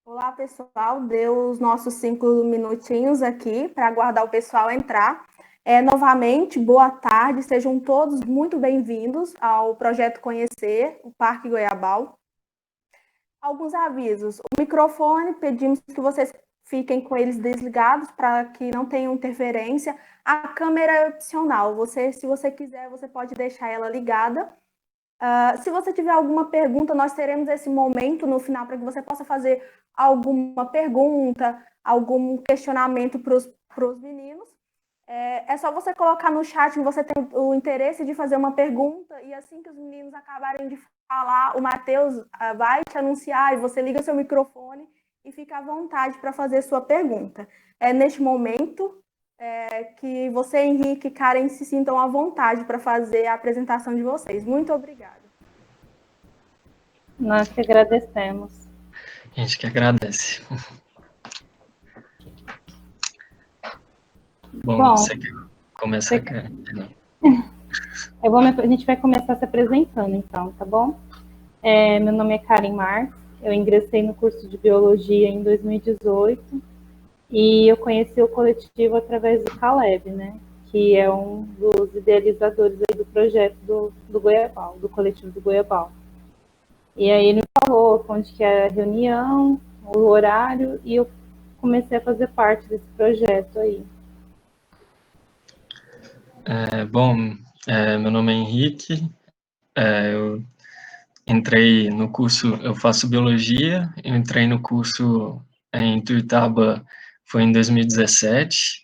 Olá, pessoal. Deu os nossos 5 minutinhos aqui para aguardar o pessoal entrar. Novamente, boa tarde, sejam todos muito bem-vindos ao Projeto Conhecer, o Parque Goiabal. Alguns avisos. O microfone, pedimos que vocês fiquem com eles desligados para que não tenham interferência. A câmera é opcional. Se você quiser, você pode deixar ela ligada. Se você tiver alguma pergunta, nós teremos esse momento no final para que você possa fazer alguma pergunta, algum questionamento para os meninos. É só você colocar no chat que você tem o interesse de fazer uma pergunta, e assim que os meninos acabarem de falar, o Matheus vai te anunciar e você liga seu microfone e fica à vontade para fazer sua pergunta. Neste momento que você, Henrique e Karen, se sintam à vontade para fazer a apresentação de vocês. Muito obrigada. Nós que agradecemos. A gente que agradece. Bom, você quer começar, Karen? A gente vai começar se apresentando, então, tá bom? Meu nome é Karen Marques, eu ingressei no curso de Biologia em 2018 e eu conheci o coletivo através do Caleb, né? Que é um dos idealizadores aí do projeto do Goiabal, do coletivo do Goiabal. E aí ele me falou onde que era a reunião, o horário, e eu comecei a fazer parte desse projeto aí. Meu nome é Henrique, eu entrei no curso, eu faço Biologia, eu entrei no curso em Tuiutaba, foi em 2017,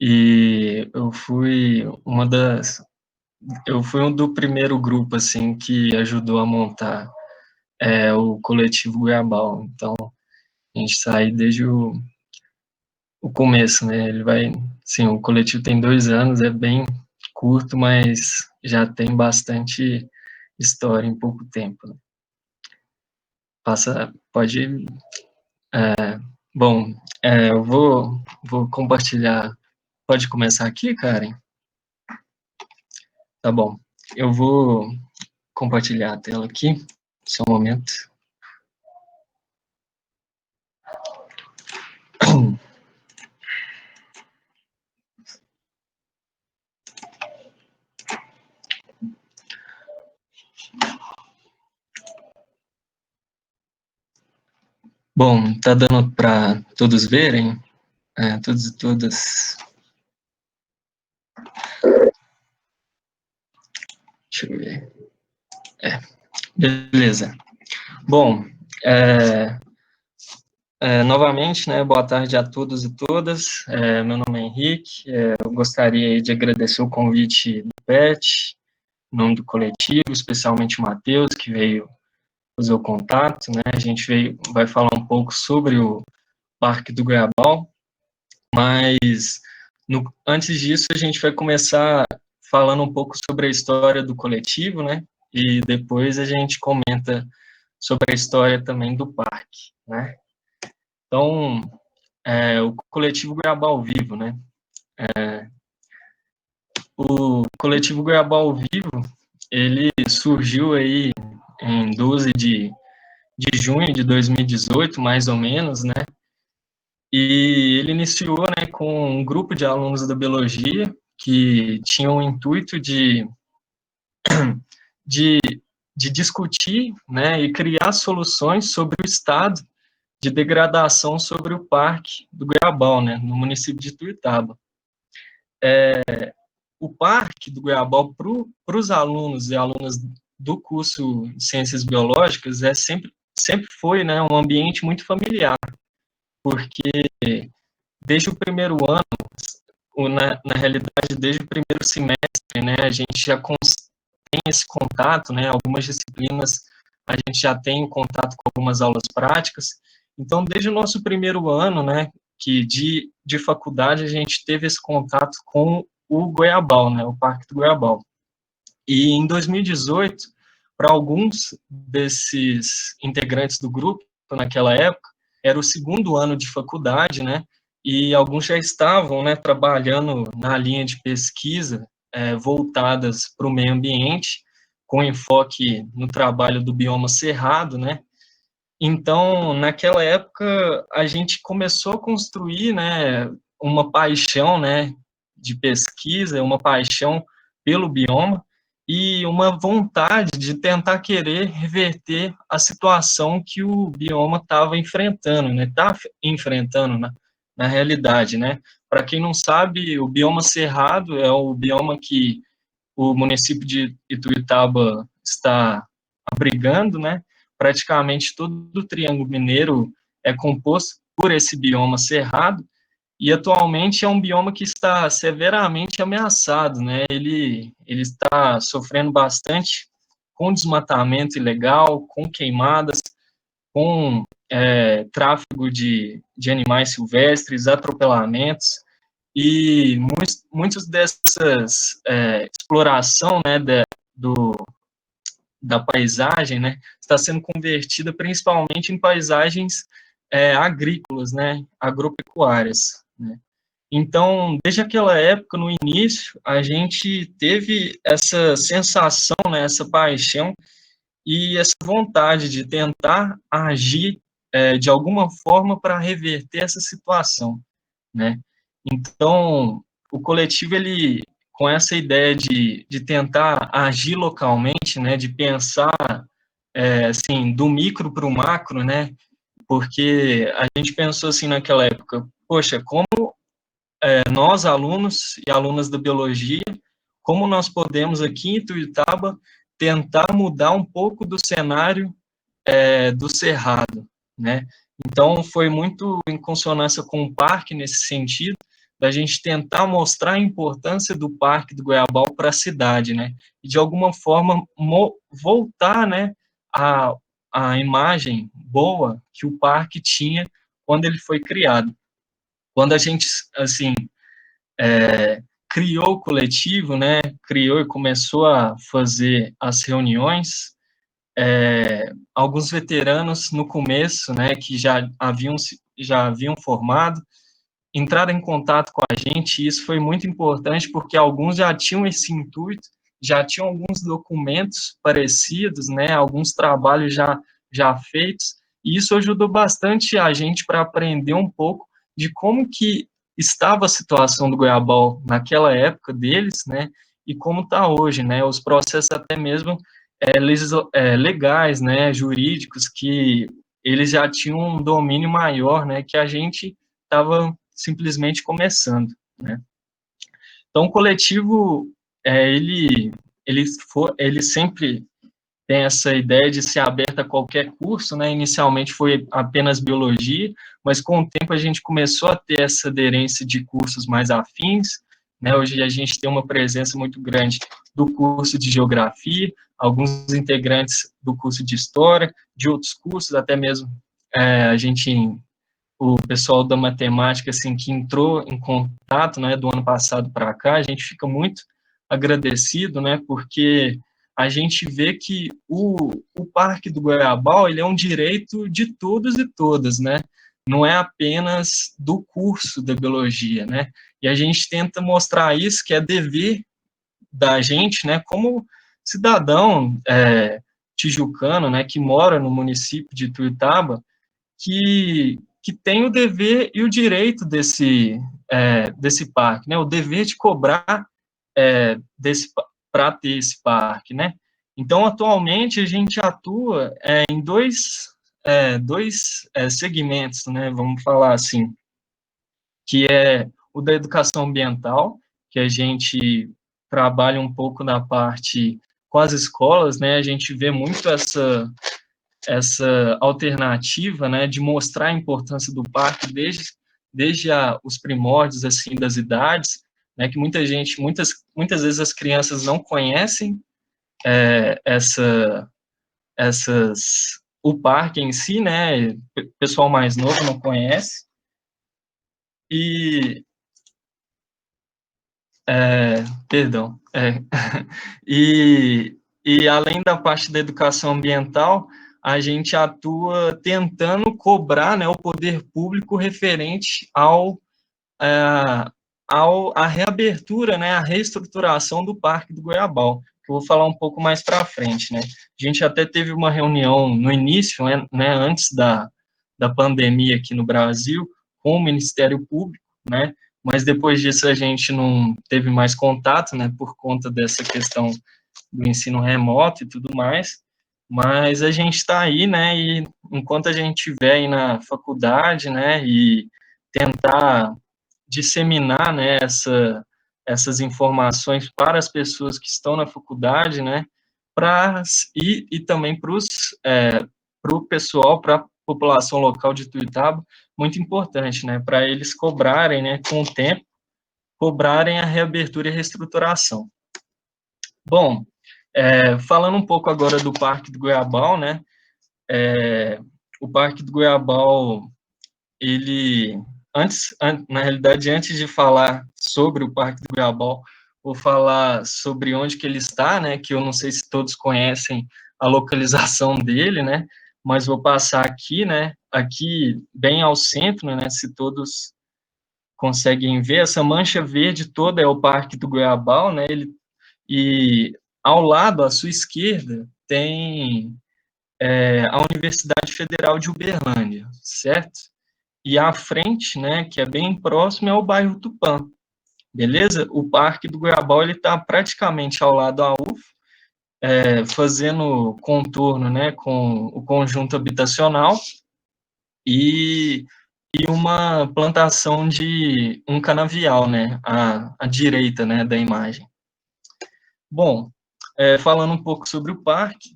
e eu fui um do primeiro grupo, assim, que ajudou a montar o coletivo Goiabal. Então, a gente sai desde o começo, né? Sim, o coletivo tem 2 anos, é bem curto, mas já tem bastante história em pouco tempo, né? Pode. Bom, eu vou compartilhar. Pode começar aqui, Karen? Tá bom. Eu vou compartilhar a tela aqui, só um momento. Bom, tá dando para todos verem? Todos e todas. Deixa eu ver. Beleza. Bom, novamente, né, boa tarde a todos e todas. Meu nome é Henrique, eu gostaria de agradecer o convite do PET, em nome do coletivo, especialmente o Matheus, que veio fazer o contato, né, a gente vai falar um pouco sobre o Parque do Goiabal, mas antes disso a gente vai começar falando um pouco sobre a história do coletivo, né, e depois a gente comenta sobre a história também do parque, né. Então, o coletivo Goiabal ao Vivo, né? O coletivo Goiabal ao Vivo, ele surgiu aí em 12 de junho de 2018, mais ou menos, né? E ele iniciou, né, com um grupo de alunos da biologia que tinham o intuito de, de discutir, né, e criar soluções sobre o estado de degradação sobre o Parque do Goiabal, né, no município de Tuiutaba. O Parque do Goiabal, para os alunos e alunas do curso de Ciências Biológicas, sempre foi, né, um ambiente muito familiar, porque desde o primeiro ano, na realidade, desde o primeiro semestre, né, a gente já tem esse contato, né, algumas disciplinas a gente já tem contato com algumas aulas práticas, então, desde o nosso primeiro ano, né, que de faculdade, a gente teve esse contato com o Goiabal, né, o Parque do Goiabal. E em 2018, para alguns desses integrantes do grupo, naquela época, era o segundo ano de faculdade, né, e alguns já estavam, né, trabalhando na linha de pesquisa voltadas para o meio ambiente, com enfoque no trabalho do bioma cerrado, né, Então, naquela época, a gente começou a construir, né, uma paixão, né, de pesquisa, uma paixão pelo bioma e uma vontade de tentar querer reverter a situação que o bioma estava enfrentando, né, está enfrentando na realidade, né. Para quem não sabe, o bioma cerrado é o bioma que o município de Ituiutaba está abrigando, né? Praticamente todo o Triângulo Mineiro é composto por esse bioma cerrado e atualmente é um bioma que está severamente ameaçado, né? Ele está sofrendo bastante com desmatamento ilegal, com queimadas, com tráfego de animais silvestres, atropelamentos, e muitos dessas exploração, né, do, da paisagem, né, está sendo convertida principalmente em paisagens agrícolas, né, agropecuárias, né. Então, desde aquela época, no início, a gente teve essa sensação, né, essa paixão e essa vontade de tentar agir de alguma forma para reverter essa situação, né? Então, o coletivo, ele, com essa ideia de tentar agir localmente, né, de pensar, assim, do micro para o macro, né, porque a gente pensou assim naquela época, poxa, como nós, alunos e alunas da biologia, como nós podemos aqui em Ituiutaba tentar mudar um pouco do cenário do Cerrado, né? Então, foi muito em consonância com o parque nesse sentido, da gente tentar mostrar a importância do Parque do Goiabal para a cidade, né? E, de alguma forma, voltar, né, a imagem boa que o parque tinha quando ele foi criado. Quando a gente, assim, criou o coletivo, né, criou e começou a fazer as reuniões, alguns veteranos no começo, né, que já haviam formado, entraram em contato com a gente, e isso foi muito importante, porque alguns já tinham esse intuito, já tinham alguns documentos parecidos, né, alguns trabalhos já feitos, e isso ajudou bastante a gente para aprender um pouco de como que estava a situação do Goiabal naquela época deles, né, e como está hoje, né, os processos até mesmo legais, né, jurídicos, que eles já tinham um domínio maior, né, que a gente estava simplesmente começando, né. Então, o coletivo, ele sempre tem essa ideia de ser aberto a qualquer curso, né, inicialmente foi apenas biologia, mas com o tempo a gente começou a ter essa aderência de cursos mais afins, né, hoje a gente tem uma presença muito grande do curso de geografia, alguns integrantes do curso de história, de outros cursos, até mesmo a gente, o pessoal da matemática, assim, que entrou em contato, né, do ano passado para cá, a gente fica muito agradecido, né, porque a gente vê que o Parque do Goiabal, ele é um direito de todos e todas, né, não é apenas do curso da biologia, né, e a gente tenta mostrar isso, que é dever da gente, né, como cidadão tijucano, né, que mora no município de Ituiutaba, que tem o dever e o direito desse parque, né? O dever de cobrar para ter esse parque, né? Então, atualmente, a gente atua em dois segmentos, né? Vamos falar assim, que é o da educação ambiental, que a gente trabalha um pouco na parte com as escolas, né? A gente vê muito essa alternativa, né, de mostrar a importância do parque desde os primórdios, assim, das idades, né, que muitas vezes as crianças não conhecem é, essa, o parque em si, né, o pessoal mais novo não conhece, e, perdão, e, e além da parte da educação ambiental, a gente atua tentando cobrar, né, o poder público referente à reabertura, né, à reestruturação do Parque do Goiabal. que eu vou falar um pouco mais para frente, né? A gente até teve uma reunião no início, né, antes da pandemia aqui no Brasil, com o Ministério Público, né? Mas depois disso a gente não teve mais contato, né, por conta dessa questão do ensino remoto e tudo mais. Mas a gente está aí, né, e enquanto a gente estiver aí na faculdade, né, e tentar disseminar, né, essas informações para as pessoas que estão na faculdade, né, e também para o pessoal, para a população local de Tuiutaba, muito importante, né, para eles cobrarem, né, com o tempo, cobrarem a reabertura e reestruturação. Bom, falando um pouco agora do Parque do Goiabal, né, o Parque do Goiabal, ele, na realidade, antes de falar sobre o Parque do Goiabal, vou falar sobre onde que ele está, né, que eu não sei se todos conhecem a localização dele, né, mas vou passar aqui, né, aqui bem ao centro, né, se todos conseguem ver, essa mancha verde toda é o Parque do Goiabal, né, e ao lado, à sua esquerda, tem a Universidade Federal de Uberlândia, certo? E à frente, né, que é bem próximo, é o bairro Tupã, beleza? O Parque do Goiabal, ele está praticamente ao lado da UF, fazendo contorno, né, com o conjunto habitacional e, e uma plantação de um canavial, né, à direita, né, da imagem. Bom, falando um pouco sobre o Parque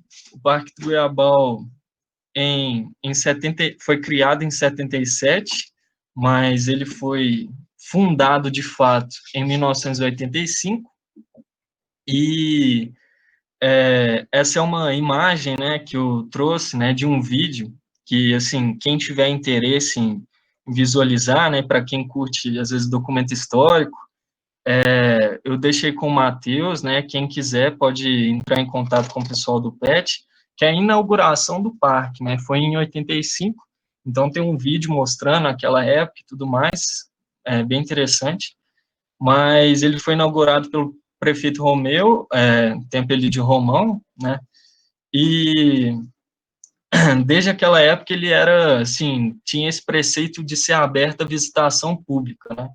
do Goiabal foi criado em 77, mas ele foi fundado, de fato, em 1985, e essa é uma imagem, né, que eu trouxe, né, de um vídeo, que, assim, quem tiver interesse em visualizar, né, para quem curte, às vezes, documento histórico, eu deixei com o Matheus, né, quem quiser pode entrar em contato com o pessoal do PET, que é a inauguração do parque, né, foi em 85, então tem um vídeo mostrando aquela época e tudo mais, bem interessante, mas ele foi inaugurado pelo prefeito Romeu, tempo ele de Romão, né, e desde aquela época ele era, assim, tinha esse preceito de ser aberto à visitação pública, né,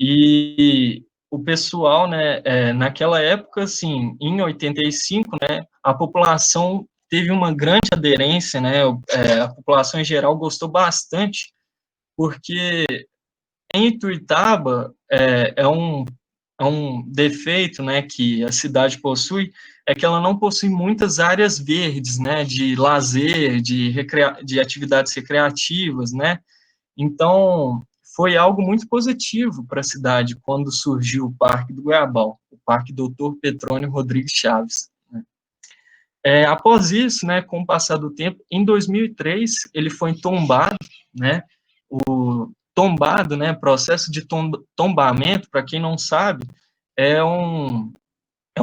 e o pessoal, né, naquela época, assim, em 85, né, a população teve uma grande aderência, né, a população em geral gostou bastante, porque em Ituiutaba é um defeito, né, que a cidade possui, é que ela não possui muitas áreas verdes, né, de lazer, de atividades recreativas, né, então foi algo muito positivo para a cidade quando surgiu o Parque do Goiabal, o Parque Doutor Petrônio Rodrigues Chaves, né. Após isso, né, com o passar do tempo, em 2003, ele foi tombado, né, o tombado, né, processo de tombamento, para quem não sabe, é um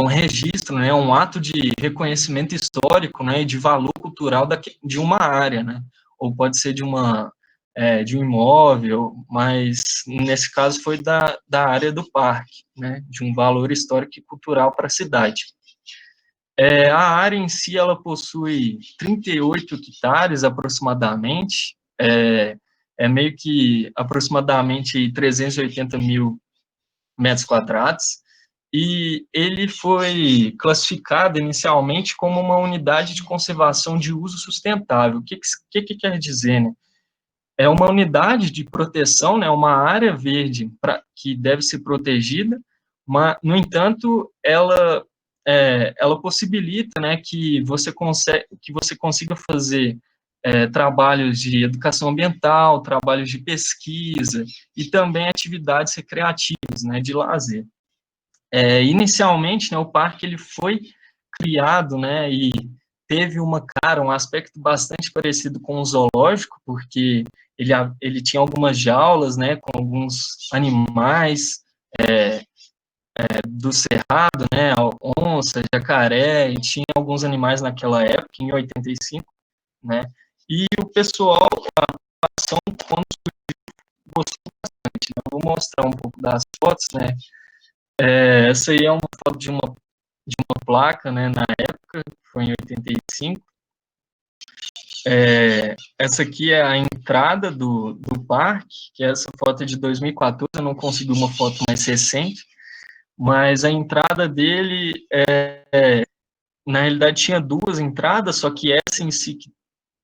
registro, né, um ato de reconhecimento histórico, né, e de valor cultural de uma área, né, ou pode ser de um imóvel, mas nesse caso foi da área do parque, né, de um valor histórico e cultural para a cidade. A área em si, ela possui 38 hectares aproximadamente, meio que aproximadamente 380 mil metros quadrados, e ele foi classificado inicialmente como uma unidade de conservação de uso sustentável. O que quer dizer, né? É uma unidade de proteção, né, uma área verde que deve ser protegida, mas, no entanto, ela possibilita, né, que você consiga fazer trabalhos de educação ambiental, trabalhos de pesquisa e também atividades recreativas, né, de lazer. Inicialmente, né, o parque ele foi criado, né, e teve um aspecto bastante parecido com o zoológico, porque ele tinha algumas jaulas, né, com alguns animais do cerrado, né, onça, jacaré, e tinha alguns animais naquela época, em 85, né, e o pessoal, a população, quando gostou bastante, né, eu vou mostrar um pouco das fotos, né, essa aí é uma foto de uma de uma placa, né, na época, foi em 85. Essa aqui é a entrada do parque, que essa foto é de 2014, eu não consegui uma foto mais recente, mas a entrada dele, na realidade, tinha duas entradas, só que essa em si, que o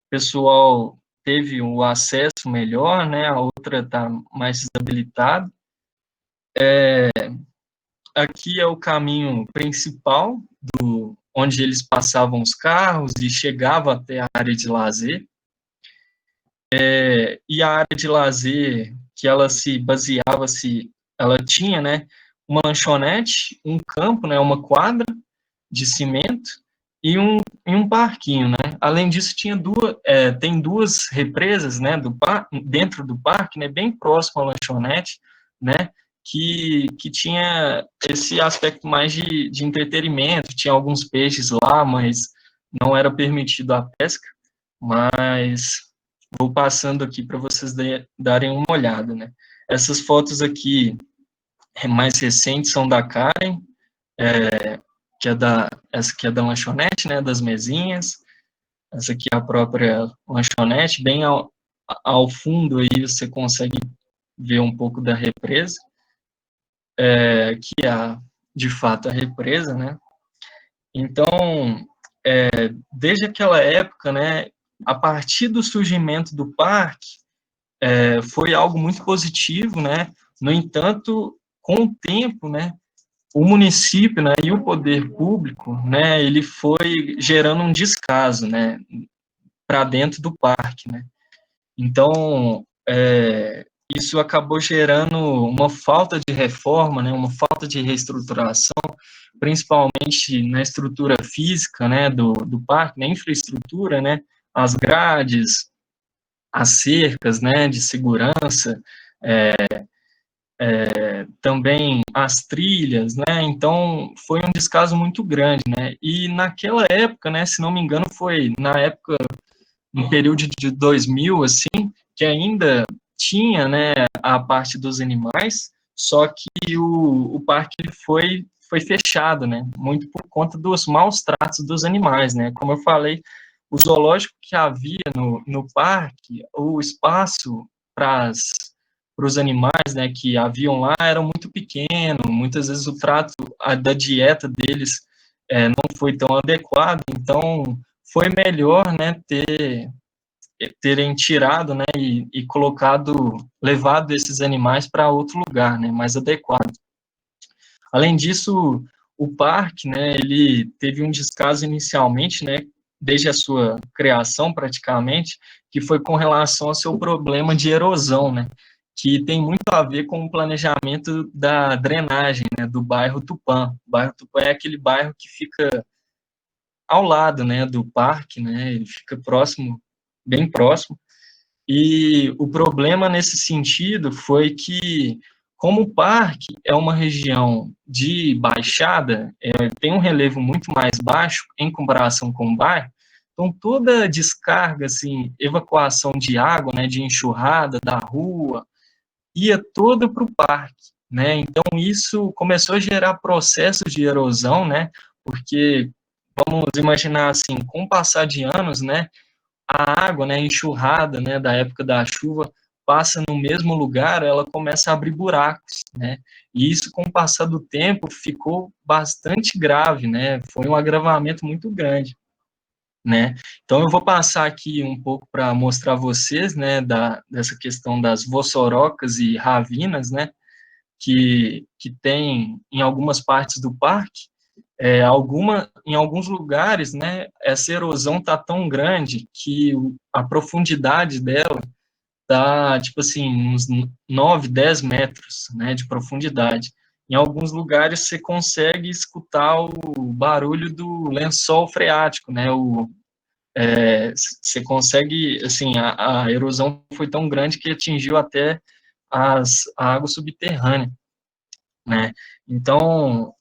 pessoal teve o acesso melhor, né, a outra está mais desabilitada. Aqui é o caminho principal, onde eles passavam os carros e chegavam até a área de lazer. E a área de lazer, que ela se baseava, ela tinha, né, uma lanchonete, um campo, né, uma quadra de cimento e um parquinho, né. Além disso, tem duas represas, né, dentro do parque, né, bem próximo à lanchonete, né, que tinha esse aspecto mais de entretenimento, tinha alguns peixes lá, mas não era permitido a pesca, mas vou passando aqui para vocês darem uma olhada, né. Essas fotos aqui, mais recentes, são da Karen, essa aqui é da lanchonete, né, das mesinhas, essa aqui é a própria lanchonete, bem ao fundo aí você consegue ver um pouco da represa, que é, de fato, a represa, né. Então, desde aquela época, né, a partir do surgimento do parque, foi algo muito positivo, né. No entanto, com o tempo, né, o município, né, e o poder público, né, ele foi gerando um descaso, né, para dentro do parque, né. Então, isso acabou gerando uma falta de reforma, né, uma falta de reestruturação, principalmente na estrutura física, né, do parque, na infraestrutura, né, as grades, as cercas, né, de segurança, também as trilhas, né, então foi um descaso muito grande, né, e naquela época, né, se não me engano, foi na época, no período de 2000, assim, que ainda tinha, né, a parte dos animais, só que o parque foi fechado, né, muito por conta dos maus tratos dos animais, né, como eu falei, o zoológico que havia no parque, o espaço para os animais, né, que haviam lá era muito pequeno, muitas vezes o trato da dieta deles não foi tão adequado, então foi melhor, né, terem tirado, né, e colocado, levado esses animais para outro lugar, né, mais adequado. Além disso, o parque, né, ele teve um descaso inicialmente, né, desde a sua criação praticamente, que foi com relação ao seu problema de erosão, né, que tem muito a ver com o planejamento da drenagem, né, do bairro Tupã. O bairro Tupã é aquele bairro que fica ao lado, né, do parque, né, ele fica próximo, bem próximo, e o problema nesse sentido foi que, como o parque é uma região de baixada, tem um relevo muito mais baixo em comparação com o bairro, então toda descarga, assim, evacuação de água, né, de enxurrada da rua, ia toda para o parque, né, então isso começou a gerar processos de erosão, né, porque, vamos imaginar assim, com o passar de anos, né, a água, né, enxurrada, né, da época da chuva, passa no mesmo lugar, ela começa a abrir buracos, né, e isso, com o passar do tempo, ficou bastante grave, né, foi um agravamento muito grande, né. Então eu vou passar aqui um pouco para mostrar a vocês, né, dessa questão das vossorocas e ravinas, né, que tem em algumas partes do parque, em alguns lugares, né, essa erosão tá tão grande que a profundidade dela tá, tipo assim, uns 9, 10 metros, né, de profundidade. Em alguns lugares você consegue escutar o barulho do lençol freático, né, você consegue, assim, a erosão foi tão grande que atingiu até a água subterrânea, né? Então,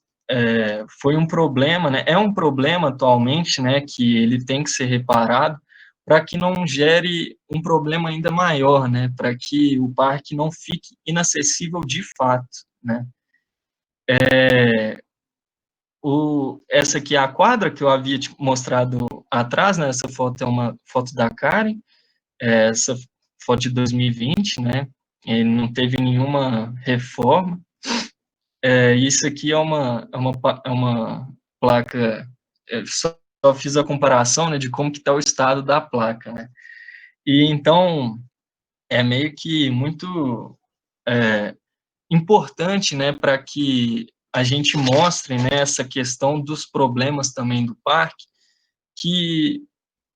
foi um problema, né? É um problema atualmente, né? Que ele tem que ser reparado para que não gere um problema ainda maior, né? Para que o parque não fique inacessível de fato, né? essa aqui é a quadra que eu havia te mostrado atrás, né? Essa foto é uma foto da Karen, essa foto de 2020, né? Ele não teve nenhuma reforma. Isso aqui é uma placa, só fiz a comparação, né, de como que está o estado da placa, né? E então é meio que muito importante, né, para que a gente mostre, né, essa questão dos problemas também do parque, que,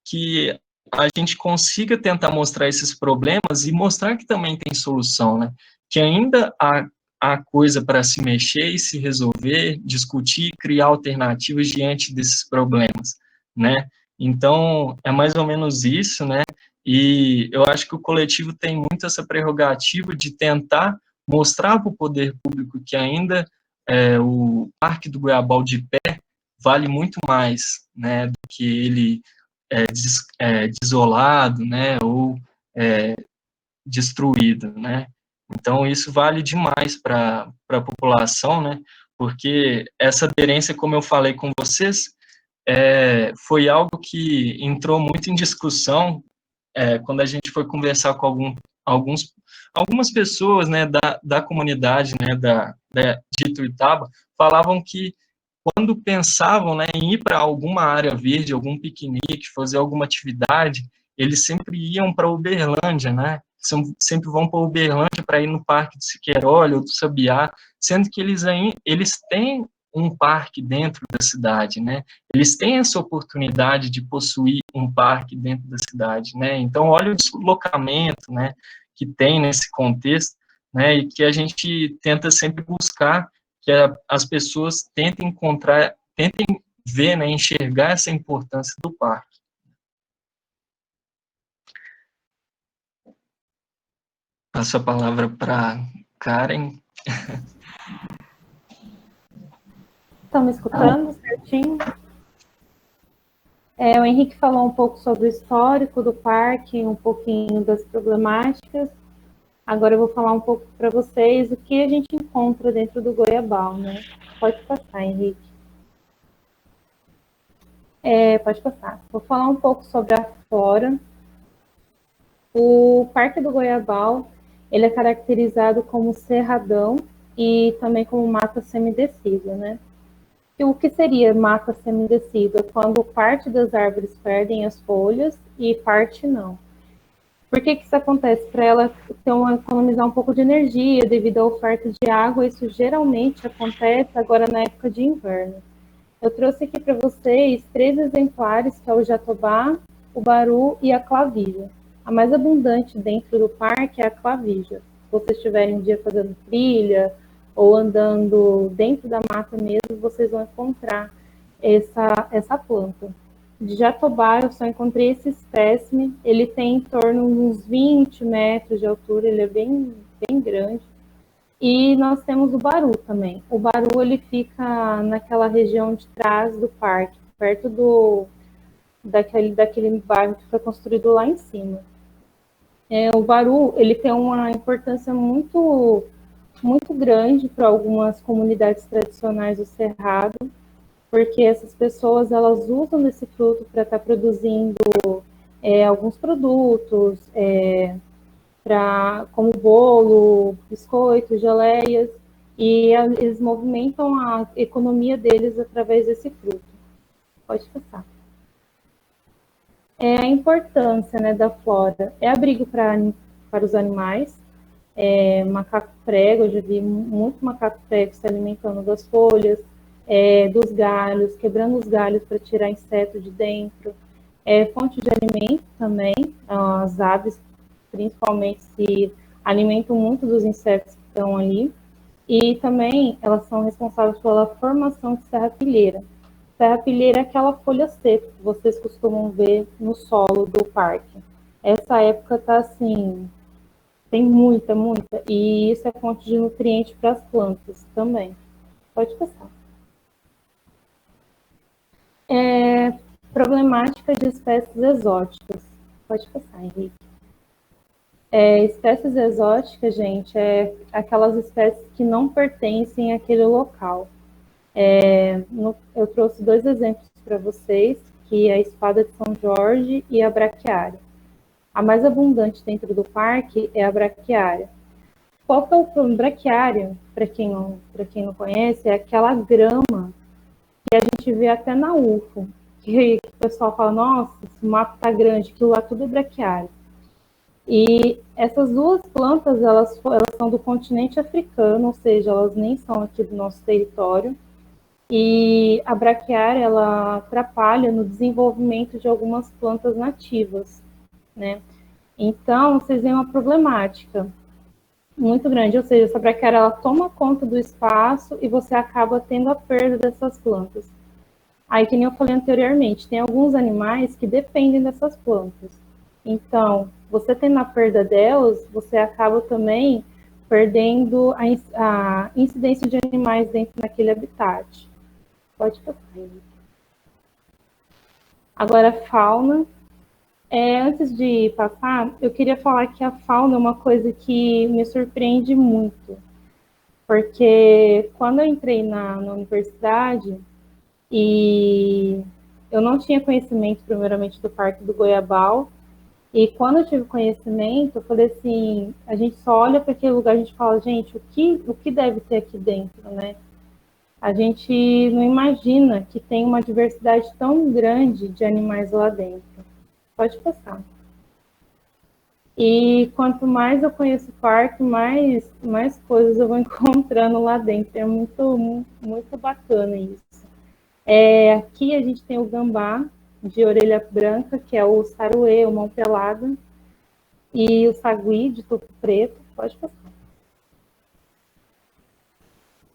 que a gente consiga tentar mostrar esses problemas e mostrar que também tem solução, né, que ainda há coisa para se mexer e se resolver, discutir, criar alternativas diante desses problemas, né. Então, é mais ou menos isso, né, e eu acho que o coletivo tem muito essa prerrogativa de tentar mostrar para o poder público que ainda o Parque do Goiabal de pé vale muito mais, né, do que ele desolado, né, ou destruído, né. Então, isso vale demais para a população, né, porque essa aderência, como eu falei com vocês, foi algo que entrou muito em discussão quando a gente foi conversar com algumas pessoas, né, da comunidade, né, de Ituiutaba, falavam que quando pensavam, né, em ir para alguma área verde, algum piquenique, fazer alguma atividade, eles sempre iam para Uberlândia, né, sempre vão para Uberlândia para ir no Parque do Siqueiróleo ou do Sabiá, sendo que eles têm um parque dentro da cidade, né, eles têm essa oportunidade de possuir um parque dentro da cidade, né, então olha o deslocamento, né, que tem nesse contexto, né, e que a gente tenta sempre buscar que as pessoas tentem ver, né, enxergar essa importância do parque. Passo a palavra para Karen. Estão me escutando certinho? O Henrique falou um pouco sobre o histórico do parque, um pouquinho das problemáticas. Agora eu vou falar um pouco para vocês o que a gente encontra dentro do Goiabal, né? Pode passar, Henrique. Pode passar. Vou falar um pouco sobre a flora. O Parque do Goiabal, ele é caracterizado como cerradão e também como mata semidecida, né? E o que seria mata semidecida? Quando parte das árvores perdem as folhas e parte não. Por que isso acontece? Para ela economizar um pouco de energia devido à oferta de água, isso geralmente acontece agora na época de inverno. Eu trouxe aqui para vocês 3 exemplares, que é o jatobá, o baru e a clavija. A mais abundante dentro do parque é a clavija. Se vocês estiverem um dia fazendo trilha ou andando dentro da mata mesmo, vocês vão encontrar essa planta. De jatobá, eu só encontrei esse espécime. Ele tem em torno de uns 20 metros de altura, ele é bem, bem grande. E nós temos o baru também. O baru, ele fica naquela região de trás do parque, perto daquele bairro que foi construído lá em cima. O baru, ele tem uma importância muito, muito grande para algumas comunidades tradicionais do Cerrado, porque essas pessoas, elas usam esse fruto para estar produzindo alguns produtos, como bolo, biscoitos, geleias, e eles movimentam a economia deles através desse fruto. Pode passar. A importância, né, da flora é abrigo para os animais, macaco prego, eu já vi muito macaco prego se alimentando das folhas, dos galhos, quebrando os galhos para tirar inseto de dentro, fonte de alimento também, as aves principalmente se alimentam muito dos insetos que estão ali, e também elas são responsáveis pela formação de serrapilheira. Serrapilheira é aquela folha seca que vocês costumam ver no solo do parque. Essa época está assim, tem muita, muita, e isso é fonte de nutriente para as plantas também. Pode passar. Problemática de espécies exóticas. Pode passar, Henrique. Espécies exóticas, gente, é aquelas espécies que não pertencem àquele local. Eu trouxe 2 exemplos para vocês, que é a espada de São Jorge e a braquiária. A mais abundante dentro do parque é a braquiária. Qual que é o problema? Braquiária, para quem não conhece, é aquela grama que a gente vê até na UFO, que o pessoal fala, nossa, esse mato tá grande, aquilo lá tudo é braquiária. E essas 2 plantas, elas são do continente africano, ou seja, elas nem são aqui do nosso território. E a braquiária, ela atrapalha no desenvolvimento de algumas plantas nativas, né? Então, vocês veem uma problemática muito grande, ou seja, essa braquiária, ela toma conta do espaço e você acaba tendo a perda dessas plantas. Aí, que nem eu falei anteriormente, tem alguns animais que dependem dessas plantas. Então, você tendo a perda delas, você acaba também perdendo a incidência de animais dentro daquele habitat. Pode passar. Agora, fauna. Antes de passar, eu queria falar que a fauna é uma coisa que me surpreende muito. Porque quando eu entrei na universidade, e eu não tinha conhecimento, primeiramente, do Parque do Goiabal, e quando eu tive conhecimento, eu falei assim, a gente só olha para aquele lugar, a gente fala, gente, o que deve ter aqui dentro, né? A gente não imagina que tem uma diversidade tão grande de animais lá dentro. Pode passar. E quanto mais eu conheço o parque, mais coisas eu vou encontrando lá dentro. É muito bacana isso. Aqui a gente tem o gambá de orelha branca, que é o saruê, o mão pelada, e o sagui de tubo preto. Pode passar.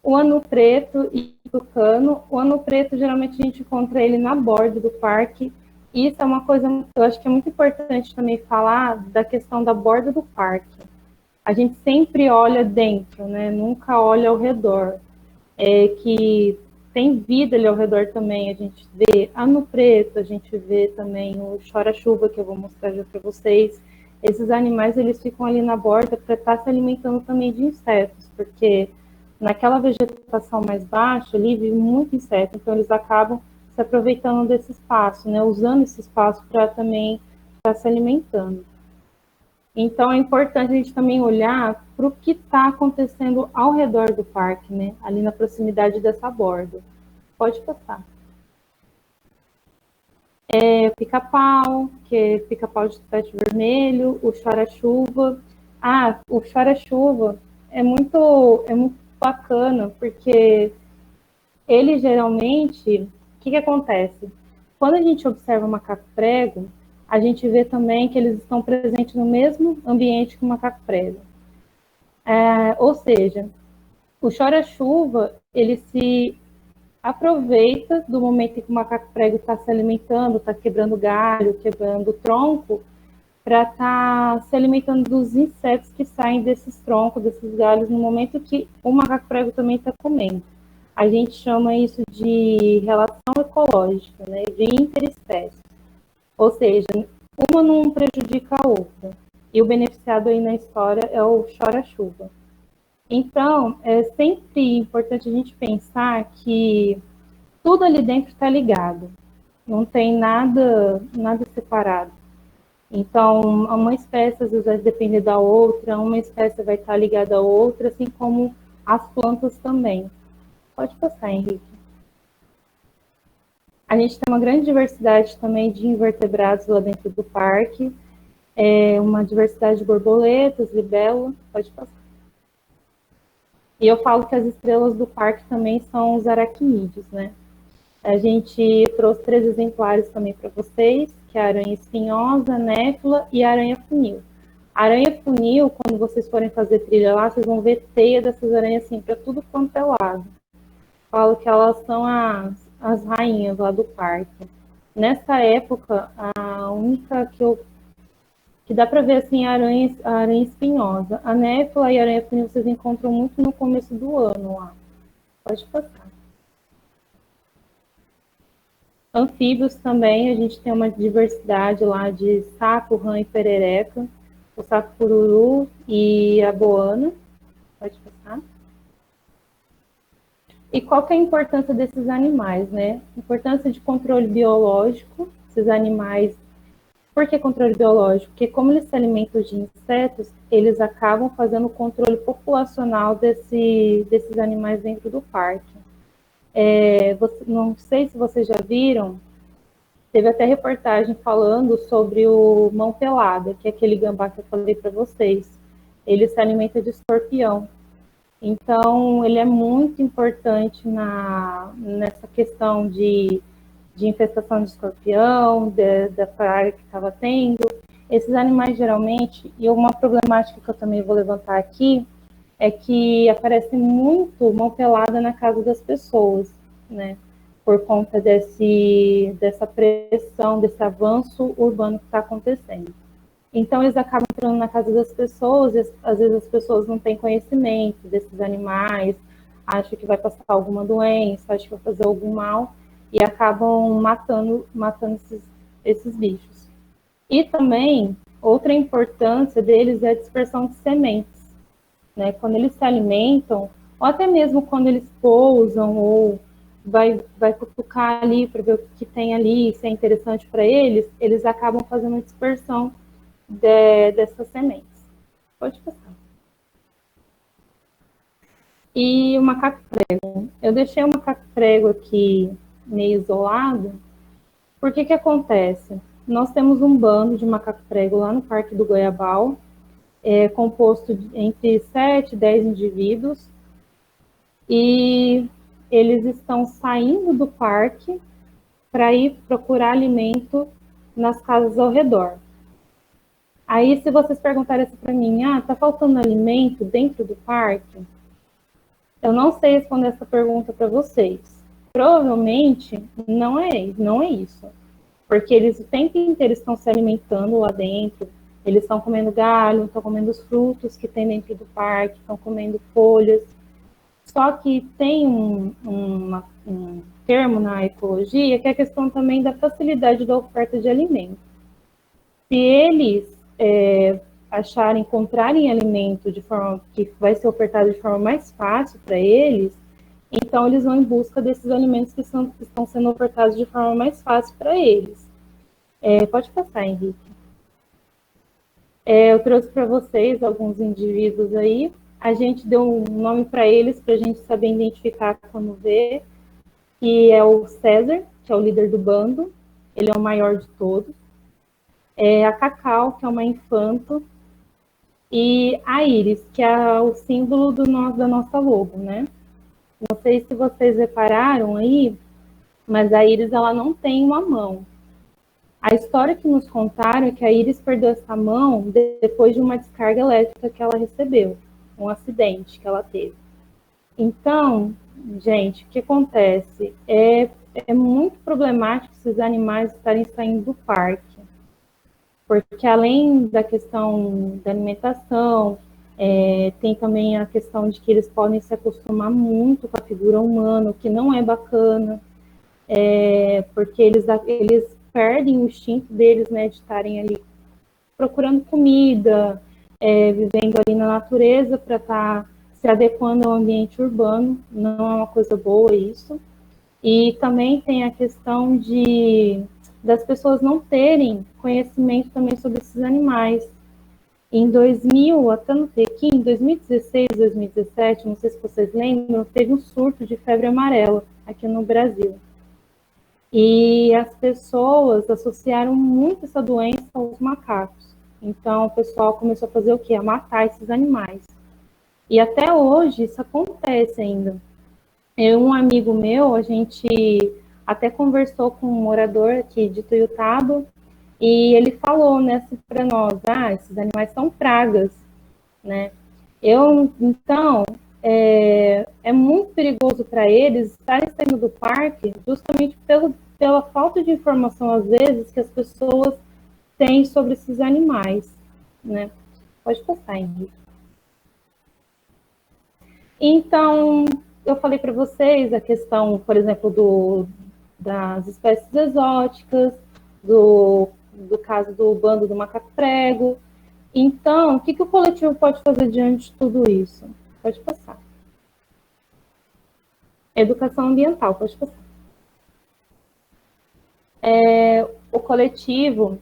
O anu preto e o tucano. O anu preto, geralmente a gente encontra ele na borda do parque. Isso é uma coisa, eu acho que é muito importante também falar da questão da borda do parque. A gente sempre olha dentro, né? Nunca olha ao redor. Que tem vida ali ao redor também. A gente vê anu preto, a gente vê também o chora-chuva, que eu vou mostrar já para vocês. Esses animais, eles ficam ali na borda para estar se alimentando também de insetos, porque naquela vegetação mais baixa ali vive muito inseto, então eles acabam se aproveitando desse espaço, né? Usando esse espaço para também estar se alimentando. Então é importante a gente também olhar para o que está acontecendo ao redor do parque, né? Ali na proximidade dessa borda. Pode passar. O pica-pau, que é pica-pau de tapete vermelho, o chora-chuva. O chora-chuva é muito bacana, porque ele geralmente, o que acontece? Quando a gente observa o macaco-prego, a gente vê também que eles estão presentes no mesmo ambiente que o macaco-prego. Ou seja, o chora-chuva, ele se aproveita do momento em que o macaco-prego está se alimentando, está quebrando galho, quebrando tronco, para estar se alimentando dos insetos que saem desses troncos, desses galhos, no momento que o macaco-prego também está comendo. A gente chama isso de relação ecológica, né, de interespécie. Ou seja, uma não prejudica a outra. E o beneficiado aí na história é o chora-chuva. Então, é sempre importante a gente pensar que tudo ali dentro está ligado. Não tem nada separado. Então, uma espécie às vezes vai depender da outra, uma espécie vai estar ligada à outra, assim como as plantas também. Pode passar, Henrique. A gente tem uma grande diversidade também de invertebrados lá dentro do parque, uma diversidade de borboletas, libélula, pode passar. E eu falo que as estrelas do parque também são os aracnídeos, né? A gente trouxe 3 exemplares também para vocês, que é a aranha espinhosa, a néfila e a aranha-funil. A aranha-funil, quando vocês forem fazer trilha lá, vocês vão ver teia dessas aranhas assim, para tudo quanto é lado. Falo que elas são as rainhas lá do parque. Nessa época, a única que dá para ver assim, a aranha espinhosa. A néfila e a aranha-funil vocês encontram muito no começo do ano lá. Pode passar. Anfíbios também, a gente tem uma diversidade lá de sapo, rã e perereca, o sapo pururu e a boana. Pode passar. E qual que é a importância desses animais, né? Importância de controle biológico, esses animais. Por que controle biológico? Porque como eles se alimentam de insetos, eles acabam fazendo o controle populacional desses animais dentro do parque. Não sei se vocês já viram, teve até reportagem falando sobre o mão pelada, que é aquele gambá que eu falei para vocês. Ele se alimenta de escorpião. Então, ele é muito importante nessa questão de infestação de escorpião, da praga que estava tendo. Esses animais, geralmente, e uma problemática que eu também vou levantar aqui, é que aparece muito mão pelada na casa das pessoas, né? Por conta dessa pressão, desse avanço urbano que está acontecendo. Então, eles acabam entrando na casa das pessoas, e às vezes as pessoas não têm conhecimento desses animais, acham que vai passar alguma doença, acham que vai fazer algum mal, e acabam matando esses bichos. E também, outra importância deles é a dispersão de sementes, né? Quando eles se alimentam, ou até mesmo quando eles pousam, ou vai cutucar ali para ver o que tem ali, se é interessante para eles, eles acabam fazendo uma dispersão dessas sementes. Pode passar. E o macaco-prego. Eu deixei o macaco-prego aqui meio isolado, porque que acontece? Nós temos um bando de macaco-prego lá no Parque do Goiabal, composto entre 7 e 10 indivíduos, e eles estão saindo do parque para ir procurar alimento nas casas ao redor. Aí, se vocês perguntarem assim para mim, tá faltando alimento dentro do parque? Eu não sei responder essa pergunta para vocês. Provavelmente não é isso. Porque eles o tempo inteiro estão se alimentando lá dentro, eles estão comendo galho, estão comendo os frutos que tem dentro do parque, estão comendo folhas. Só que tem um termo na ecologia que é a questão também da facilidade da oferta de alimento. Se eles encontrarem alimento de forma que vai ser ofertado de forma mais fácil para eles, então eles vão em busca desses alimentos que estão sendo ofertados de forma mais fácil para eles. Pode passar, Henrique. Eu trouxe para vocês alguns indivíduos aí. A gente deu um nome para eles, para a gente saber identificar quando vê, que é o César, que é o líder do bando. Ele é o maior de todos. A Cacau, que é uma infanto, e a Íris, que é o símbolo da nossa logo, né? Não sei se vocês repararam aí, mas a Íris, ela não tem uma mão. A história que nos contaram é que a Íris perdeu essa mão depois de uma descarga elétrica que ela recebeu, um acidente que ela teve. Então, gente, o que acontece? É muito problemático esses animais estarem saindo do parque. Porque além da questão da alimentação, tem também a questão de que eles podem se acostumar muito com a figura humana, o que não é bacana, porque eles perdem o instinto deles, né, de estarem ali procurando comida, vivendo ali na natureza para estar se adequando ao ambiente urbano, não é uma coisa boa isso. E também tem a questão das pessoas não terem conhecimento também sobre esses animais. Em 2000, até no aqui, em 2016, 2017, não sei se vocês lembram, teve um surto de febre amarela aqui no Brasil. E as pessoas associaram muito essa doença aos macacos. Então, o pessoal começou a fazer o quê? A matar esses animais. E até hoje isso acontece ainda. Um amigo meu, a gente até conversou com um morador aqui de Tuiutaba, e ele falou, né, para nós, esses animais são pragas, né? Então, é muito perigoso para eles estarem saindo do parque justamente pela falta de informação, às vezes, que as pessoas têm sobre esses animais, né? Pode passar, Henrique. Então, eu falei para vocês a questão, por exemplo, das espécies exóticas, do caso do bando do macaco-prego. Então, o que o coletivo pode fazer diante de tudo isso? Pode passar. Educação ambiental, pode passar. O coletivo,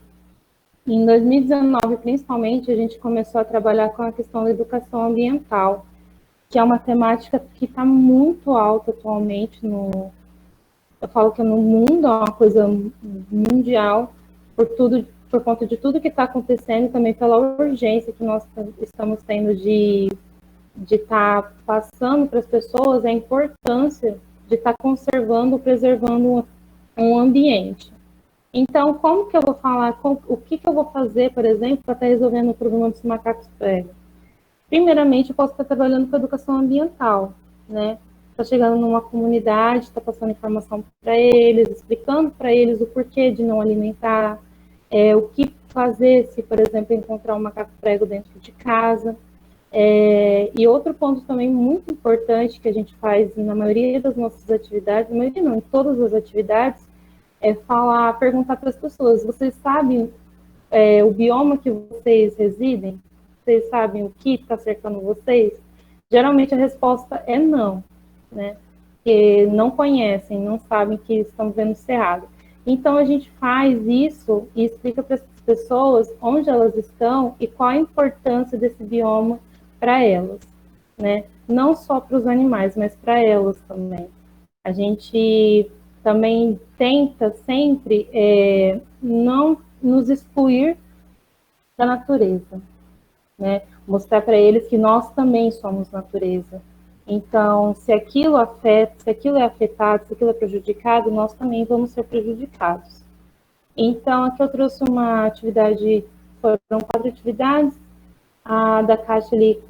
em 2019, principalmente, a gente começou a trabalhar com a questão da educação ambiental, que é uma temática que está muito alta atualmente eu falo que no mundo é uma coisa mundial, por conta de tudo que está acontecendo e também pela urgência que nós estamos tendo de estar passando para as pessoas a importância de estar conservando, preservando um ambiente. Então, como que eu vou falar, o que eu vou fazer, por exemplo, para estar resolvendo o problema dos macacos pregos? Primeiramente, eu posso estar trabalhando com educação ambiental, né? Está chegando numa comunidade, está passando informação para eles, explicando para eles o porquê de não alimentar, o que fazer se, por exemplo, encontrar um macaco prego dentro de casa. E outro ponto também muito importante que a gente faz na maioria das nossas atividades, na maioria não, em todas as atividades, é perguntar para as pessoas, vocês sabem o bioma que vocês residem? Vocês sabem o que está cercando vocês? Geralmente a resposta é não, né? Porque não conhecem, não sabem que estão vendo cerrado. Então a gente faz isso e explica para as pessoas onde elas estão e qual a importância desse bioma para elas, né? Não só para os animais, mas para elas também. A gente também tenta sempre não nos excluir da natureza, né? Mostrar para eles que nós também somos natureza. Então, se aquilo afeta, se aquilo é afetado, se aquilo é prejudicado, nós também vamos ser prejudicados. Então, aqui eu trouxe uma atividade, foram 4 atividades, a da caixa ali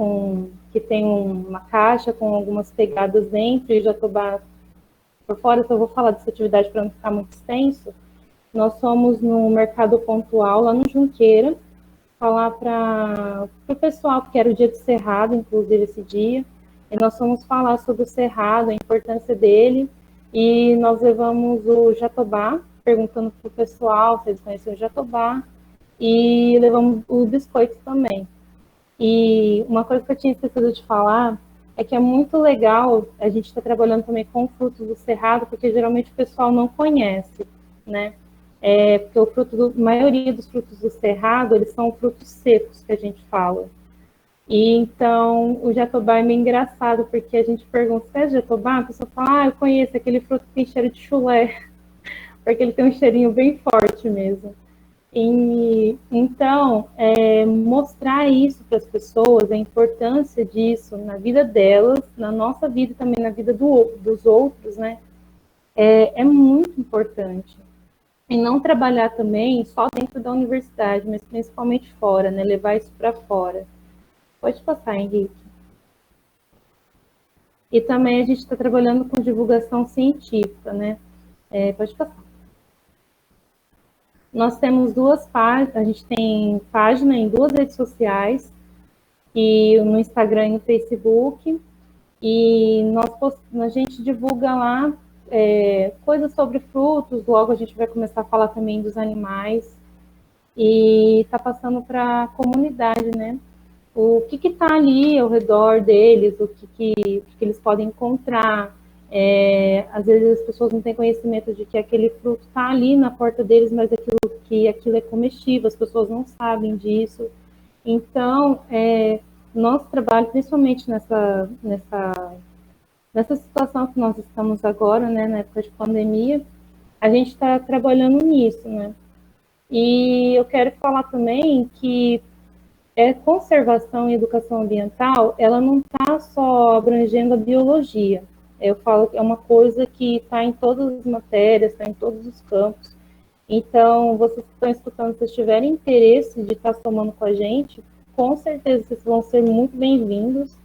que tem uma caixa com algumas pegadas dentro e jatobá por fora, então eu vou falar dessa atividade para não ficar muito extenso. Nós somos no Mercado Pontual, lá no Junqueira, falar para o pessoal, porque era o dia do cerrado, inclusive, esse dia, e nós fomos falar sobre o cerrado, a importância dele, e nós levamos o jatobá, perguntando para o pessoal se eles conheciam o jatobá, e levamos o biscoito também. E uma coisa que eu tinha esquecido de falar é que é muito legal a gente estar trabalhando também com frutos do cerrado, porque geralmente o pessoal não conhece, né? Porque a maioria dos frutos do cerrado, eles são frutos secos, que a gente fala. E então, o jatobá é meio engraçado, porque a gente pergunta, você é jatobá? A pessoa fala, eu conheço aquele fruto que tem cheiro de chulé, porque ele tem um cheirinho bem forte mesmo. Então, mostrar isso para as pessoas, a importância disso na vida delas, na nossa vida e também na vida dos outros, né? É muito importante. E não trabalhar também só dentro da universidade, mas principalmente fora, né? Levar isso para fora. Pode passar, Henrique. E também a gente está trabalhando com divulgação científica, né? Pode passar. Nós temos 2 páginas, a gente tem página em 2 redes sociais, e no Instagram e no Facebook, e a gente divulga lá coisas sobre frutos, logo a gente vai começar a falar também dos animais, e está passando para a comunidade, né? O que está ali ao redor deles, o que eles podem encontrar. Às vezes as pessoas não têm conhecimento de que aquele fruto está ali na porta deles, mas aquilo é comestível, as pessoas não sabem disso. Então, nosso trabalho, principalmente nessa situação que nós estamos agora, né, na época de pandemia, a gente está trabalhando nisso, né? E eu quero falar também que conservação e educação ambiental, ela não está só abrangendo a biologia. Eu falo que é uma coisa que está em todas as matérias, está em todos os campos. Então, vocês que estão escutando, se tiverem interesse de estar somando com a gente, com certeza vocês vão ser muito bem-vindos.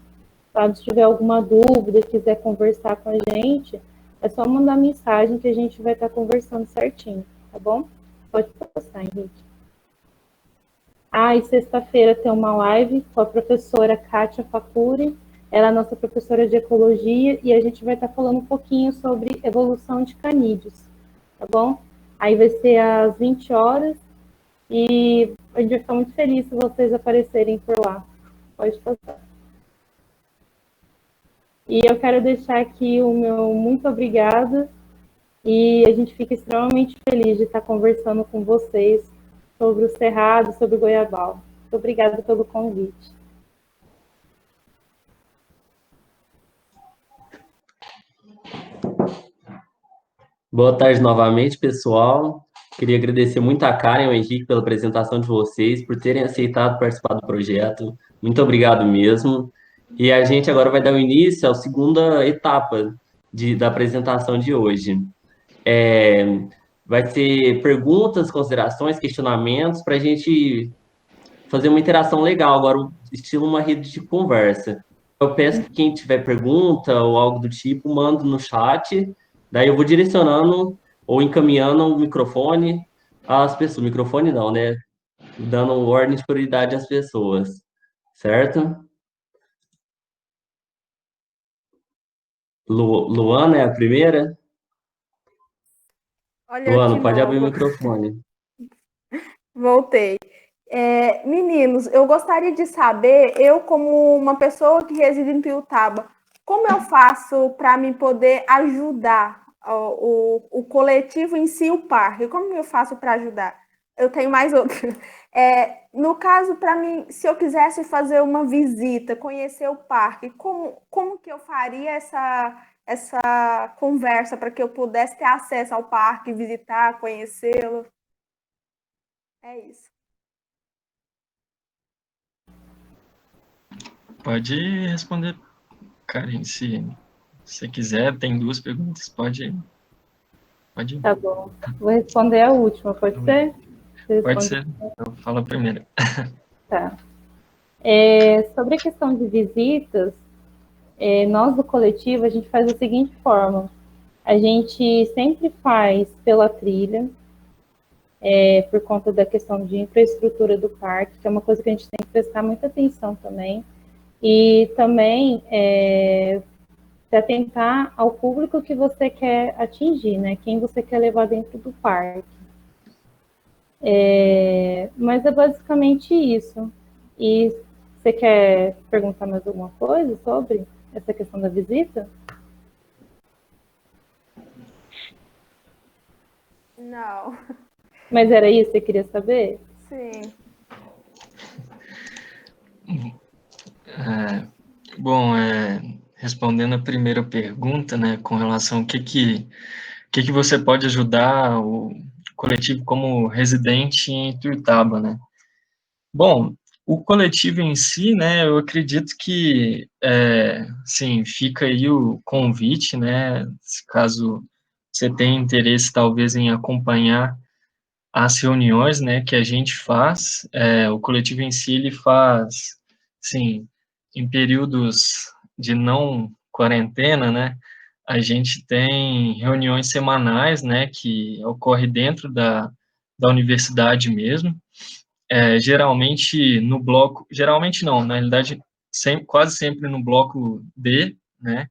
Sabe? Se tiver alguma dúvida, quiser conversar com a gente, é só mandar mensagem que a gente vai estar conversando certinho, tá bom? Pode passar, Henrique. E sexta-feira tem uma live com a professora Kátia Facuri, ela é nossa professora de ecologia, e a gente vai estar falando um pouquinho sobre evolução de canídeos, tá bom? Aí vai ser às 20 horas, e a gente vai ficar muito feliz se vocês aparecerem por lá. Pode passar. E eu quero deixar aqui o meu muito obrigada e a gente fica extremamente feliz de estar conversando com vocês sobre o Cerrado, sobre o Goiabal. Muito obrigada pelo convite. Boa tarde novamente, pessoal. Queria agradecer muito a Karen e ao Henrique pela apresentação de vocês, por terem aceitado participar do projeto. Muito obrigado mesmo. E a gente agora vai dar o início à segunda etapa da apresentação de hoje. É, vai ser perguntas, considerações, questionamentos, para a gente fazer uma interação legal, agora, estilo uma rede de conversa. Eu peço que quem tiver pergunta ou algo do tipo, manda no chat, daí eu vou direcionando ou encaminhando o microfone às pessoas. Microfone não, né? Dando ordem de prioridade às pessoas, certo? Luana é a primeira? Olha eu de Luana, pode abrir o novo. microfone. Voltei. Meninos, eu gostaria de saber, eu como uma pessoa que reside em Piutaba, como eu faço para me poder ajudar o coletivo em si, o parque? Como eu faço para ajudar? Eu tenho mais outro. No caso, para mim, se eu quisesse fazer uma visita, conhecer o parque, como que eu faria essa conversa para que eu pudesse ter acesso ao parque, visitar, conhecê-lo? É isso. Pode responder, Karen, se você quiser. Tem duas perguntas, pode ir. Tá bom. Vou responder a última, pode ser? Pode ser, eu falo primeiro. Tá. Sobre a questão de visitas, nós do coletivo, a gente faz da seguinte forma. A gente sempre faz pela trilha, por conta da questão de infraestrutura do parque, que é uma coisa que a gente tem que prestar muita atenção também. E também se atentar ao público que você quer atingir, né? Quem você quer levar dentro do parque. Mas é basicamente isso. E você quer perguntar mais alguma coisa sobre essa questão da visita? Não. Mas era isso que você queria saber? Sim. Bom, respondendo a primeira pergunta, né, com relação ao que você pode ajudar o coletivo como residente em Ituiutaba, né? Bom, o coletivo em si, né, eu acredito que, sim, fica aí o convite, né, caso você tenha interesse, talvez, em acompanhar as reuniões, né, que a gente faz. O coletivo em si, ele faz, sim, em períodos de não quarentena, né, a gente tem reuniões semanais, né, que ocorre dentro da universidade mesmo, geralmente no bloco, geralmente não, na realidade, quase sempre no bloco D, né,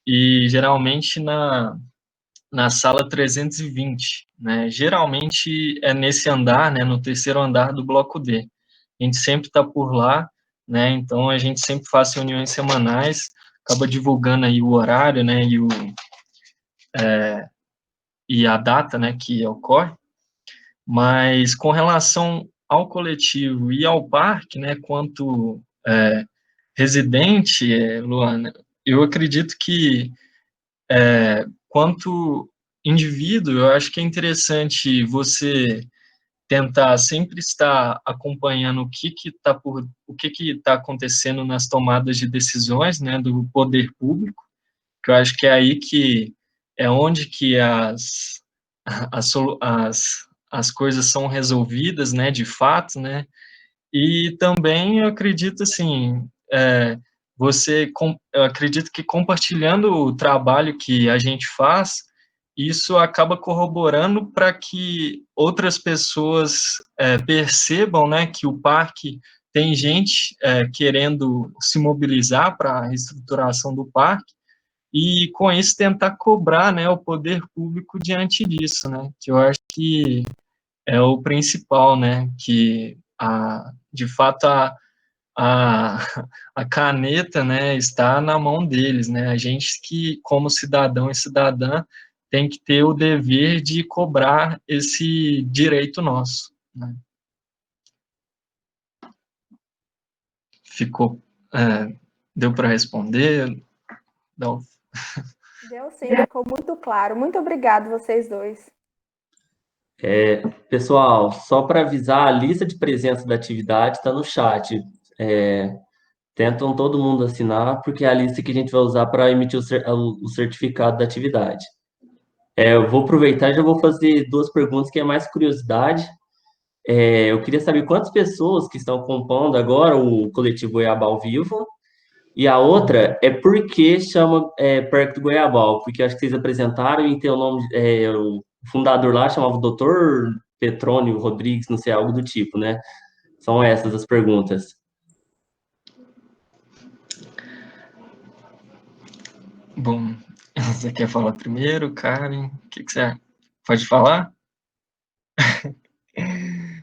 e geralmente na sala 320, né? Geralmente é nesse andar, né, no terceiro andar do bloco D. A gente sempre está por lá, né? Então a gente sempre faz reuniões semanais, acaba divulgando aí o horário, né, e a data, né, que ocorre. Mas com relação ao coletivo e ao parque, né, quanto residente, Luana, eu acredito que quanto indivíduo, eu acho que é interessante você tentar sempre estar acompanhando o que está acontecendo nas tomadas de decisões, né, do poder público, que eu acho que é aí que é onde que as coisas são resolvidas, né, de fato, né, e também eu acredito assim, eu acredito que compartilhando o trabalho que a gente faz, isso acaba corroborando para que outras pessoas percebam, né, que o parque tem gente querendo se mobilizar para a reestruturação do parque e com isso tentar cobrar, né, o poder público diante disso, né, que eu acho que é o principal, né, que de fato a, a caneta, né, está na mão deles, né? A gente que, como cidadão e cidadã, tem que ter o dever de cobrar esse direito nosso, né? Ficou, deu para responder? Não. Deu sim, ficou muito claro. Muito obrigado, vocês dois. Pessoal, só para avisar, a lista de presença da atividade está no chat. Tentam todo mundo assinar, porque é a lista que a gente vai usar para emitir o certificado da atividade. Eu vou aproveitar e já vou fazer duas perguntas que é mais curiosidade. Eu queria saber quantas pessoas que estão compondo agora o coletivo Goiaba ao Vivo. E a outra é por que chama Parque do Goiabal, porque acho que vocês apresentaram e tem o nome, o fundador lá chamava Dr. Petrônio Rodrigues, não sei, algo do tipo, né? São essas as perguntas. Bom, você quer falar primeiro, Karen? O que você pode falar?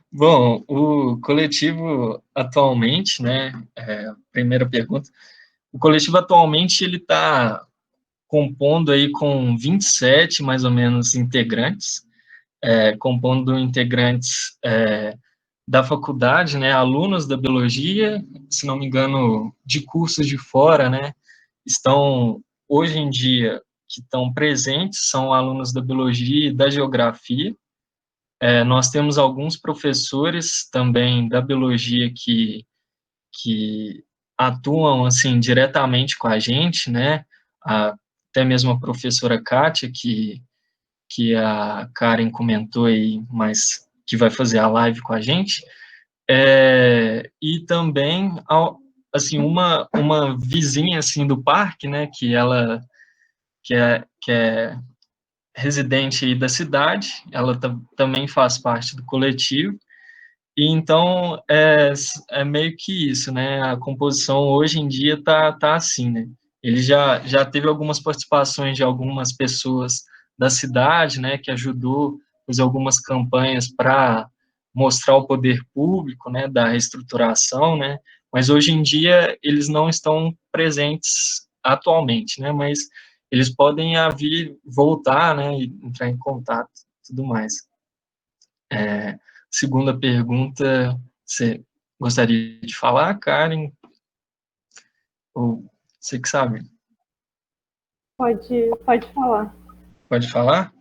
Bom, o coletivo atualmente, né, primeira pergunta, o coletivo atualmente ele está compondo aí com 27, mais ou menos, integrantes, compondo integrantes da faculdade, né, alunos da biologia, se não me engano, de cursos de fora, né, estão, hoje em dia, que estão presentes, são alunos da biologia e da geografia. Nós temos alguns professores também da biologia que atuam, assim, diretamente com a gente, né, até mesmo a professora Kátia, que a Karen comentou aí, mas que vai fazer a live com a gente, e também, assim, uma vizinha, assim, do parque, né, que é residente aí da cidade, ela também faz parte do coletivo, e então é meio que isso, né, a composição hoje em dia tá assim, né, ele já teve algumas participações de algumas pessoas da cidade, né, que ajudou a fazer algumas campanhas para mostrar o poder público, né, da reestruturação, né, mas hoje em dia eles não estão presentes atualmente, né, mas eles podem vir, voltar, né, e entrar em contato, tudo mais. Segunda pergunta, você gostaria de falar, Karen? Ou você que sabe? Pode falar. Pode falar?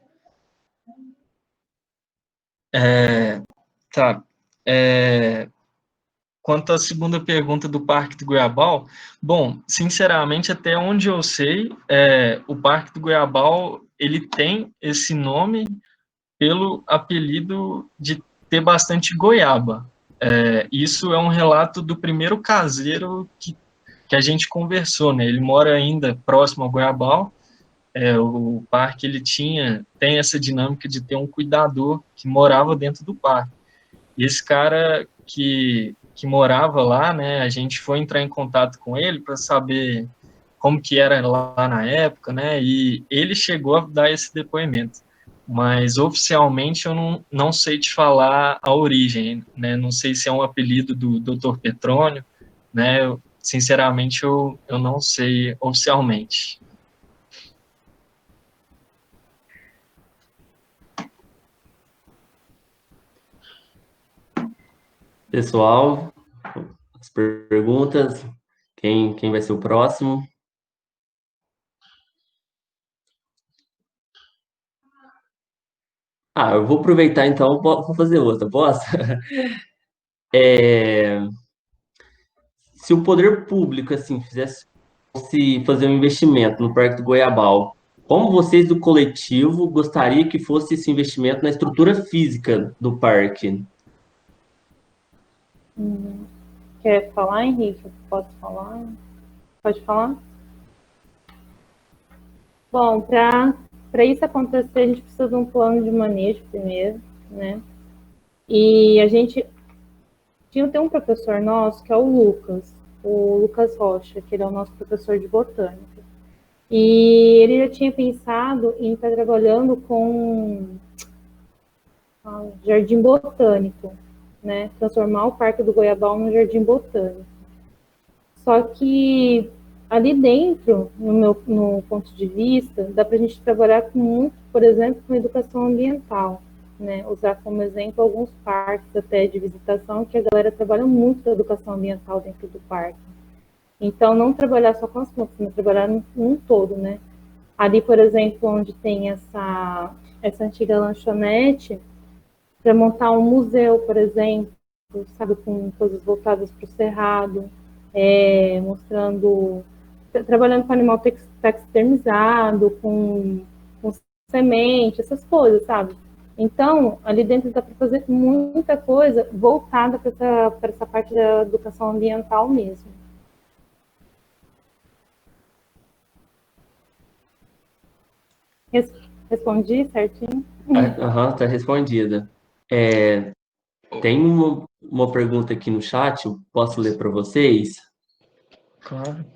Tá. Quanto à segunda pergunta do Parque do Goiabal, bom, sinceramente, até onde eu sei, o Parque do Goiabal, ele tem esse nome pelo apelido de ter bastante goiaba. Isso é um relato do primeiro caseiro que a gente conversou, né? Ele mora ainda próximo ao Goiabal. O parque ele tem essa dinâmica de ter um cuidador que morava dentro do parque. E esse cara que morava lá, né? A gente foi entrar em contato com ele para saber como que era lá na época, né? E ele chegou a dar esse depoimento. Mas oficialmente eu não sei te falar a origem, né? Não sei se é um apelido do Dr. Petrônio, né? Sinceramente, eu não sei oficialmente. Pessoal, as perguntas, quem vai ser o próximo? Eu vou aproveitar então, vou fazer outra, posso? Se o poder público, assim, fizesse se fazer um investimento no Parque do Goiabal, como vocês do coletivo gostaria que fosse esse investimento na estrutura física do parque? Quer falar, Henrique? Posso falar? Pode falar? Bom, para isso acontecer, a gente precisa de um plano de manejo primeiro, né? E a gente tem um professor nosso, que é o Lucas Rocha, que ele é o nosso professor de botânica. E ele já tinha pensado em estar trabalhando com jardim botânico, né? Transformar o Parque do Goiabal num jardim botânico. Só que ali dentro, no ponto de vista, dá para a gente trabalhar com muito, por exemplo, com educação ambiental, né? Usar como exemplo alguns parques até de visitação, que a galera trabalha muito a educação ambiental dentro do parque. Então, não trabalhar só com as plantas, mas trabalhar num todo, né? Ali, por exemplo, onde tem essa antiga lanchonete, para montar um museu, por exemplo, sabe, com coisas voltadas para o cerrado, mostrando, trabalhando com animal taxidermizado, com semente, essas coisas, sabe? Então, ali dentro dá para fazer muita coisa voltada para essa parte da educação ambiental mesmo. Respondi certinho? Aham, tá respondida. Tem uma pergunta aqui no chat, eu posso ler para vocês? Claro.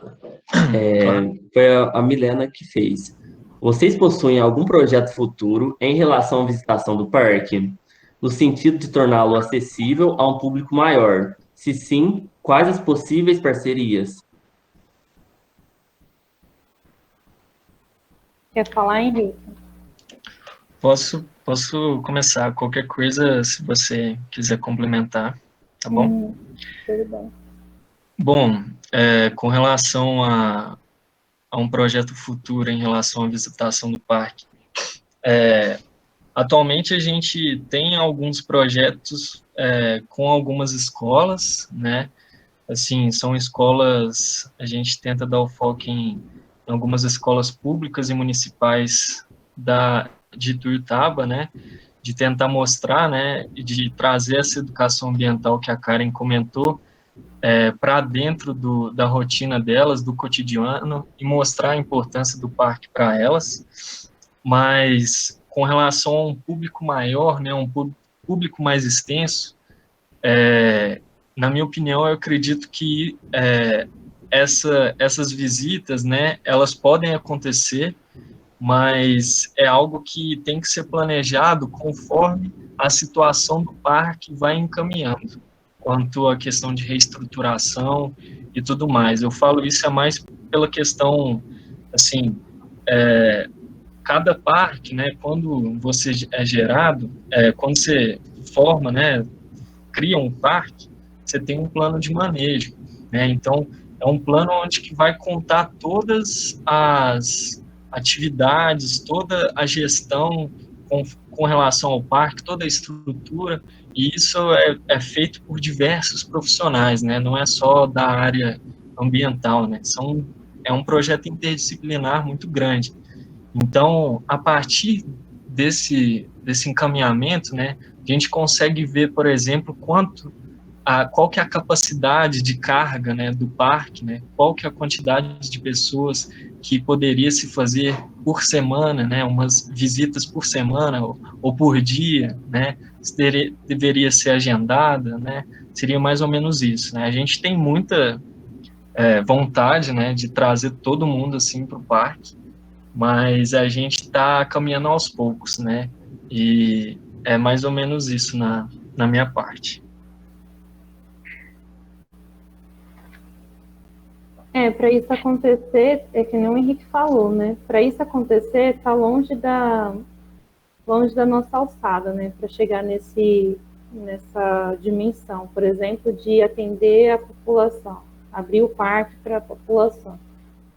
Claro. Foi a Milena que fez. Vocês possuem algum projeto futuro em relação à visitação do parque, no sentido de torná-lo acessível a um público maior? Se sim, quais as possíveis parcerias? Quer falar, Henrique? Posso começar. Qualquer coisa, se você quiser complementar, tá bom? Tudo bem. Bom, com relação a um projeto futuro em relação à visitação do parque, atualmente a gente tem alguns projetos com algumas escolas, né? Assim, são escolas, a gente tenta dar o foco em algumas escolas públicas e municipais de Ituiutaba, né? De tentar mostrar, né? E de trazer essa educação ambiental que a Karen comentou para dentro da rotina delas, do cotidiano, e mostrar a importância do parque para elas. Mas com relação a um público maior, né? Um público mais extenso, na minha opinião, eu acredito que essas visitas, né, elas podem acontecer, mas é algo que tem que ser planejado conforme a situação do parque vai encaminhando, quanto à questão de reestruturação e tudo mais. Eu falo isso mais pela questão, assim, cada parque, né, quando você é gerado, quando você forma, né, cria um parque, você tem um plano de manejo, né? Então, é um plano onde que vai contar todas as atividades, toda a gestão com relação ao parque, toda a estrutura, e isso é feito por diversos profissionais, né? Não é só da área ambiental, né? É um projeto interdisciplinar muito grande. Então, a partir desse encaminhamento, né, a gente consegue ver, por exemplo, qual que é a capacidade de carga, né, do parque, né, qual que é a quantidade de pessoas que poderia se fazer por semana, né, umas visitas por semana ou por dia, né, deveria ser agendada, né, seria mais ou menos isso, né. A gente tem muita vontade, né, de trazer todo mundo assim para o parque, mas a gente está caminhando aos poucos, né? E é mais ou menos isso na minha parte. Para isso acontecer, é que nem o Henrique falou, né? Para isso acontecer, está longe da nossa alçada, né? Para chegar nessa dimensão, por exemplo, de atender a população, abrir o parque para a população.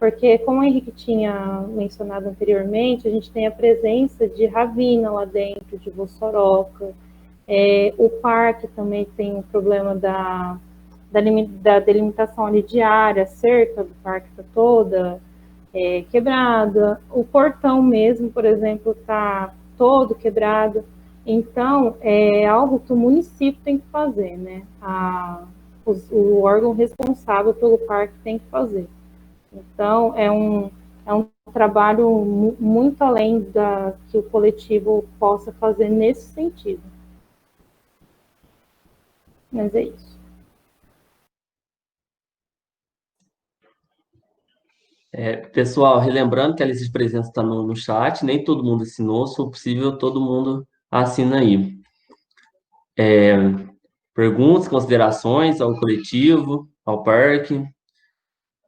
Porque, como o Henrique tinha mencionado anteriormente, a gente tem a presença de ravina lá dentro, de Vossoroca. O parque também tem o problema da delimitação ali diária, a cerca do parque está toda quebrada. O portão mesmo, por exemplo, está todo quebrado. Então, é algo que o município tem que fazer, né? O órgão responsável pelo parque tem que fazer. Então, é um trabalho muito além que o coletivo possa fazer nesse sentido. Mas é isso. Pessoal, relembrando que a lista de presença está no chat, nem todo mundo assinou, se for possível, todo mundo assina aí. Perguntas, considerações ao coletivo, ao parque?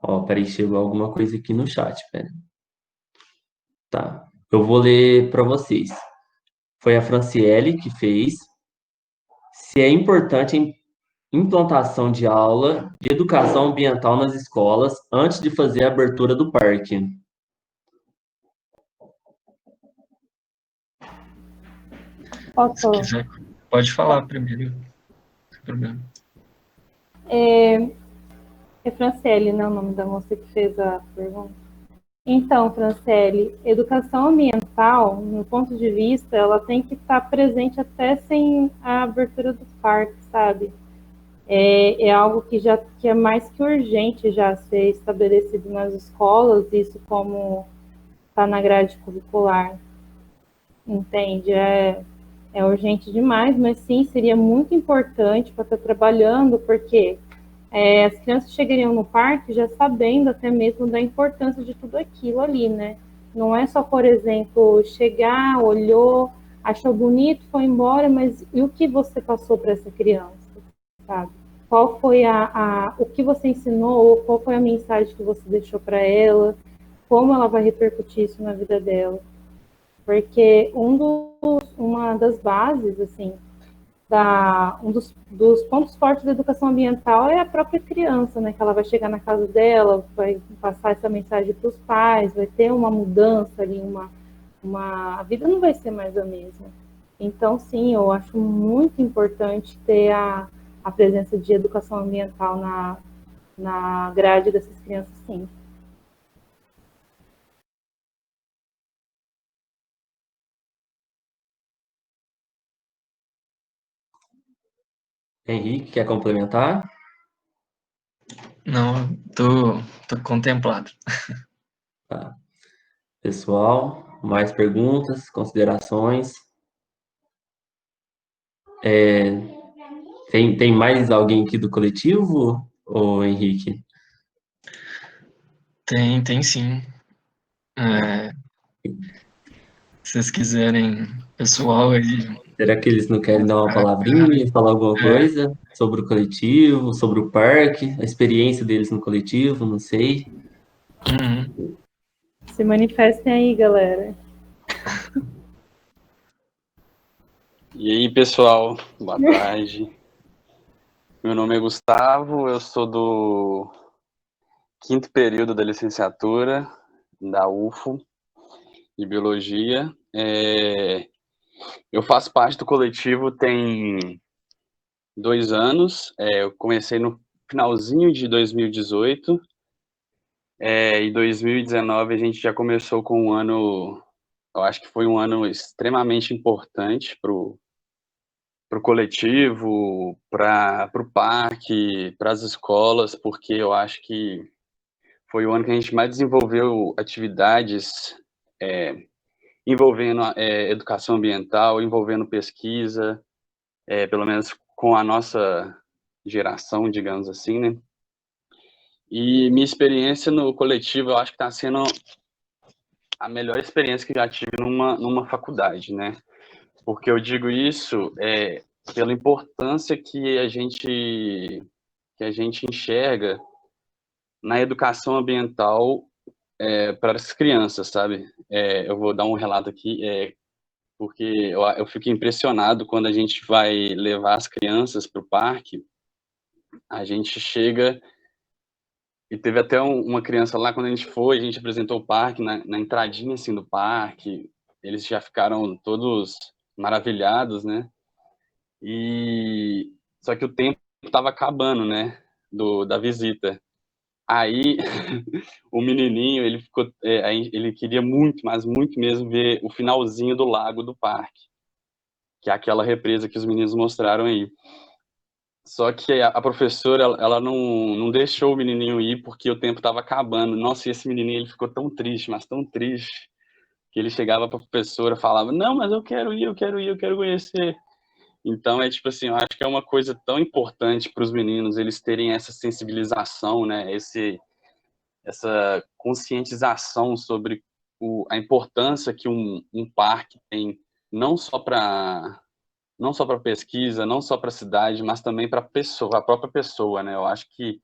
Ó, peraí, chegou alguma coisa aqui no chat, pera. Tá. Eu vou ler para vocês. Foi a Franciele que fez. Se é importante a implantação de aula de educação ambiental nas escolas antes de fazer a abertura do parque. Se Posso? quiser, pode falar primeiro, sem problema. É Franciele, não é o nome da moça que fez a pergunta? Então, Franciele, educação ambiental, no ponto de vista, ela tem que estar presente até sem a abertura do parque, sabe? É algo que é mais que urgente já ser estabelecido nas escolas, isso como está na grade curricular, entende? É urgente demais, mas sim, seria muito importante para estar trabalhando, porque as crianças chegariam no parque já sabendo até mesmo da importância de tudo aquilo ali, né? Não é só, por exemplo, chegar, olhou, achou bonito, foi embora, mas e o que você passou para essa criança, sabe? Qual foi o que você ensinou, qual foi a mensagem que você deixou para ela, como ela vai repercutir isso na vida dela? Porque uma das bases, assim, dos pontos fortes da educação ambiental é a própria criança, né? Que ela vai chegar na casa dela, vai passar essa mensagem para os pais, vai ter uma mudança ali, a vida não vai ser mais a mesma. Então, sim, eu acho muito importante ter a presença de educação ambiental na grade dessas crianças, sim. Henrique, quer complementar? Não, tô contemplado. Tá. Pessoal, mais perguntas, considerações? Tem mais alguém aqui do coletivo, ô Henrique? Tem sim. É, se vocês quiserem, pessoal aí, Será que eles não querem dar uma mostrar a palavrinha, falar alguma cara. coisa sobre o coletivo, sobre o parque, a experiência deles no coletivo, não sei. Uhum. Se manifestem aí, galera. E aí, pessoal, boa tarde. Meu nome é Gustavo, eu sou do quinto período da licenciatura da UFO de Biologia. Eu faço parte do coletivo tem 2 anos. Eu comecei no finalzinho de 2018. Em 2019 a gente já começou com um ano, eu acho que foi um ano extremamente importante para o coletivo, para o parque, para as escolas, porque eu acho que foi o ano que a gente mais desenvolveu atividades envolvendo educação ambiental, envolvendo pesquisa, pelo menos com a nossa geração, digamos assim, né? E minha experiência no coletivo, eu acho que está sendo a melhor experiência que eu já tive numa faculdade, né? Porque eu digo isso pela importância que a gente enxerga na educação ambiental para as crianças, sabe? Eu vou dar um relato aqui, porque eu fico impressionado quando a gente vai levar as crianças para o parque, a gente chega e teve até uma criança lá, quando a gente foi, a gente apresentou o parque, na entradinha assim do parque, eles já ficaram todos maravilhados, né? E só que o tempo estava acabando, né, da visita. Aí o menininho, ele ficou, ele queria muito, mas muito mesmo ver o finalzinho do lago do parque, que é aquela represa que os meninos mostraram aí. Só que a professora, ela não deixou o menininho ir porque o tempo estava acabando. Nossa, e esse menininho, ele ficou tão triste, mas tão triste, que ele chegava para a professora, falava: "Não, mas eu quero ir, eu quero ir, eu quero conhecer". Então, tipo assim, eu acho que é uma coisa tão importante para os meninos eles terem essa sensibilização, né? Essa conscientização sobre a importância que um parque tem, não só para pesquisa, não só para a cidade, mas também para a própria pessoa, né? Eu acho que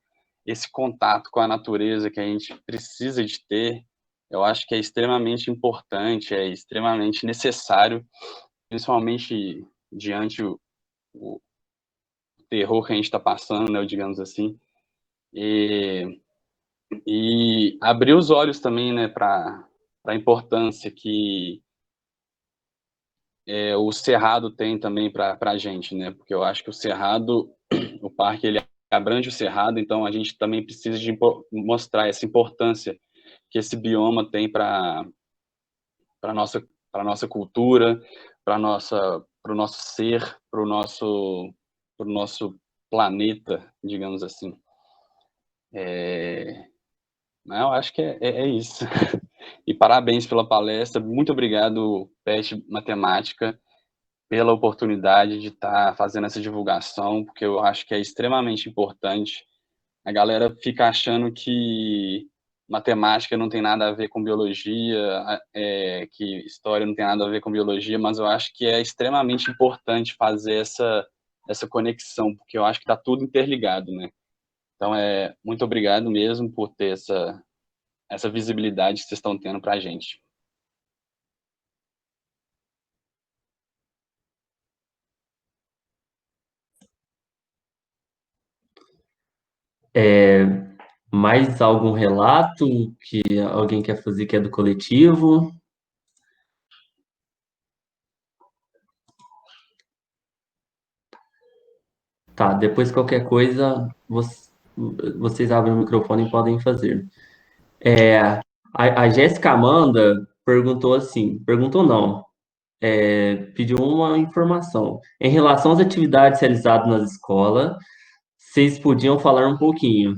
esse contato com a natureza que a gente precisa de ter, eu acho que é extremamente importante, é extremamente necessário, principalmente diante o terror que a gente está passando, né, digamos assim, e abrir os olhos também, né, para a importância que o Cerrado tem também para a gente, né, porque eu acho que o Cerrado, o parque, ele abrange o Cerrado, então a gente também precisa de mostrar essa importância que esse bioma tem para nossa cultura, para o nosso ser, para o nosso planeta, digamos assim. Eu acho que é isso. E parabéns pela palestra. Muito obrigado, Pet Matemática, pela oportunidade de estar fazendo essa divulgação, porque eu acho que é extremamente importante. A galera fica achando que matemática não tem nada a ver com biologia, que história não tem nada a ver com biologia, mas eu acho que é extremamente importante fazer essa conexão, porque eu acho que está tudo interligado, né? Então, muito obrigado mesmo por ter essa visibilidade que vocês estão tendo para a gente. Mais algum relato que alguém quer fazer que é do coletivo? Tá, depois qualquer coisa, vocês abrem o microfone e podem fazer. A Jéssica Amanda perguntou assim, perguntou não, pediu uma informação. Em relação às atividades realizadas nas escolas, vocês podiam falar um pouquinho.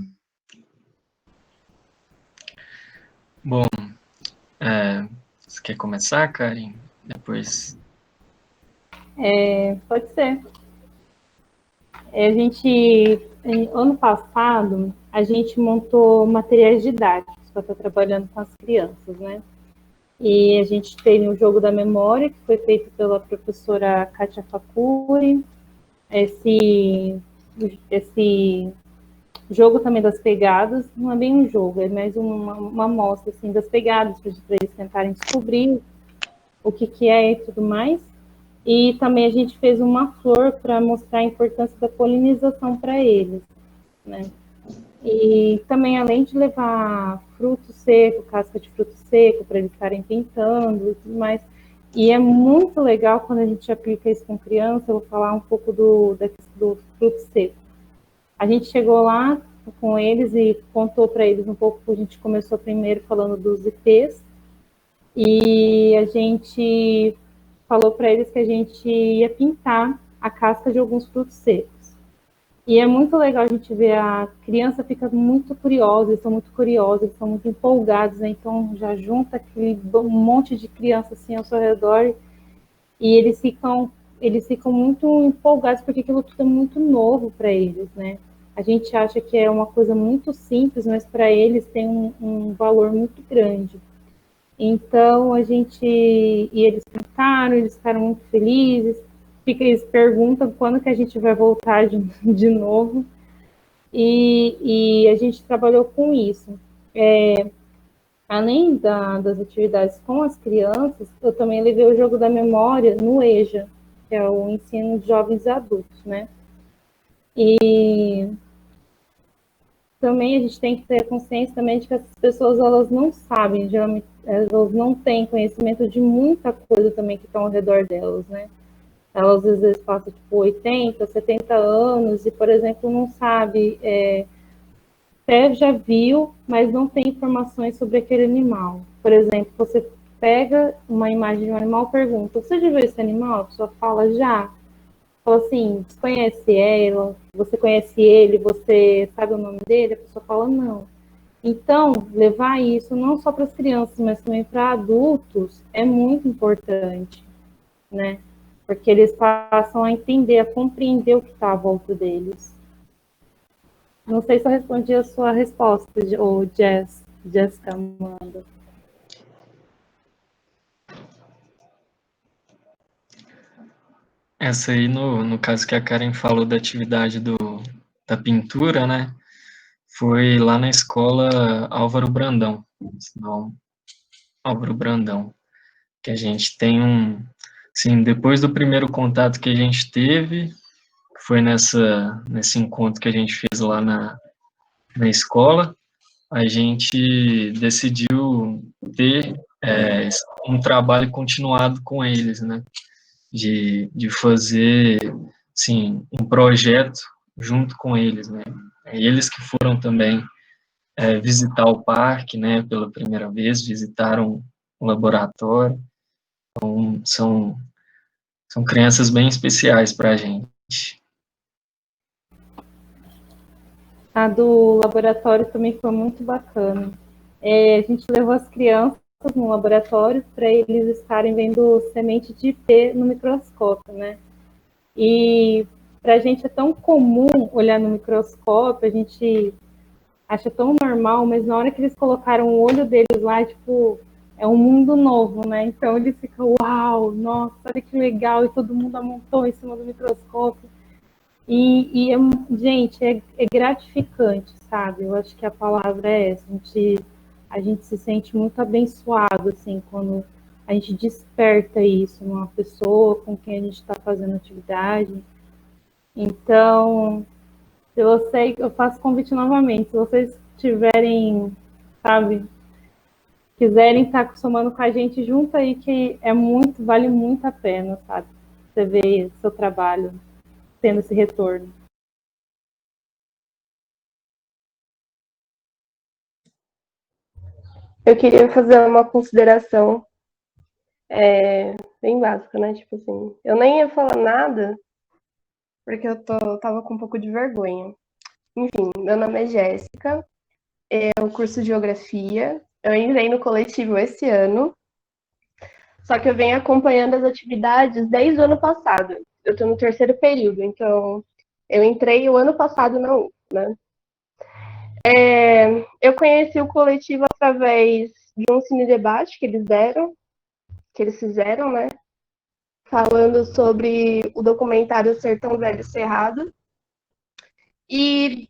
Bom, você quer começar, Karen? Depois. Pode ser. Ano passado, a gente montou materiais didáticos para estar trabalhando com as crianças, né? E a gente teve um jogo da memória, que foi feito pela professora Kátia Facuri. Esse jogo também das pegadas, não é bem um jogo, é mais uma amostra assim, das pegadas, para eles tentarem descobrir o que é e tudo mais. E também a gente fez uma flor para mostrar a importância da polinização para eles, né? E também, além de levar fruto seco, casca de fruto seco, para eles estarem pintando e tudo mais. E é muito legal quando a gente aplica isso com criança. Eu vou falar um pouco do fruto seco. A gente chegou lá com eles e contou para eles um pouco. A gente começou primeiro falando dos IPs, e a gente falou para eles que a gente ia pintar a casca de alguns frutos secos. E é muito legal a gente ver a criança fica muito curiosa, eles são muito curiosos, eles são muito empolgados, né? Então já junta aquele um monte de criança assim ao seu redor e eles ficam muito empolgados porque aquilo tudo é muito novo para eles, né? A gente acha que é uma coisa muito simples, mas para eles tem um valor muito grande. Então e eles pintaram, eles ficaram muito felizes. Eles perguntam quando que a gente vai voltar de novo. E a gente trabalhou com isso. Além das atividades com as crianças, eu também levei o jogo da memória no EJA, que é o ensino de jovens e adultos, né? E também a gente tem que ter consciência também de que essas pessoas, elas não sabem, geralmente, elas não têm conhecimento de muita coisa também que estão ao redor delas, né? Elas às vezes passam tipo 80, 70 anos e, por exemplo, não sabe, até já viu, mas não tem informações sobre aquele animal. Por exemplo, você pega uma imagem de um animal e pergunta, você já viu esse animal? A pessoa fala, já. Fala assim, você conhece ela? Você conhece ele? Você sabe o nome dele? A pessoa fala, não. Então, levar isso não só para as crianças, mas também para adultos é muito importante, né? Porque eles passam a entender, a compreender o que está à volta deles. Não sei se eu respondi a sua resposta, ou Jéssica Amanda. Essa aí, no caso que a Karen falou da atividade da pintura, né? Foi lá na escola Álvaro Brandão, não, Álvaro Brandão, que a gente tem assim, depois do primeiro contato que a gente teve, que foi nesse encontro que a gente fez lá na escola, a gente decidiu ter um trabalho continuado com eles, né? De fazer, assim, um projeto junto com eles, né? Eles que foram também visitar o parque, né, pela primeira vez, visitaram o laboratório, então são crianças bem especiais para a gente. A do laboratório também foi muito bacana. A gente levou as crianças no laboratório para eles estarem vendo semente de ipê no microscópio, né? E para a gente é tão comum olhar no microscópio, a gente acha tão normal, mas na hora que eles colocaram o olho deles lá, tipo, é um mundo novo, né? Então eles ficam, uau, nossa, olha que legal, e todo mundo amontou em cima do microscópio. Gente, é gratificante, sabe? Eu acho que a palavra é essa. A gente se sente muito abençoado, assim, quando a gente desperta isso numa pessoa com quem a gente está fazendo atividade. Então, eu faço convite novamente. Se vocês tiverem, sabe, quiserem estar somando com a gente junto aí, que vale muito a pena, sabe? Você ver seu trabalho tendo esse retorno. Eu queria fazer uma consideração bem básica, né? Tipo assim, eu nem ia falar nada porque tava com um pouco de vergonha. Enfim, meu nome é Jéssica, eu curso Geografia, eu entrei no coletivo esse ano, só que eu venho acompanhando as atividades desde o ano passado. Eu tô no terceiro período, então eu entrei o ano passado na UF, né? Eu conheci o coletivo através de um cine debate que eles fizeram, né? Falando sobre o documentário Sertão Velho Cerrado. E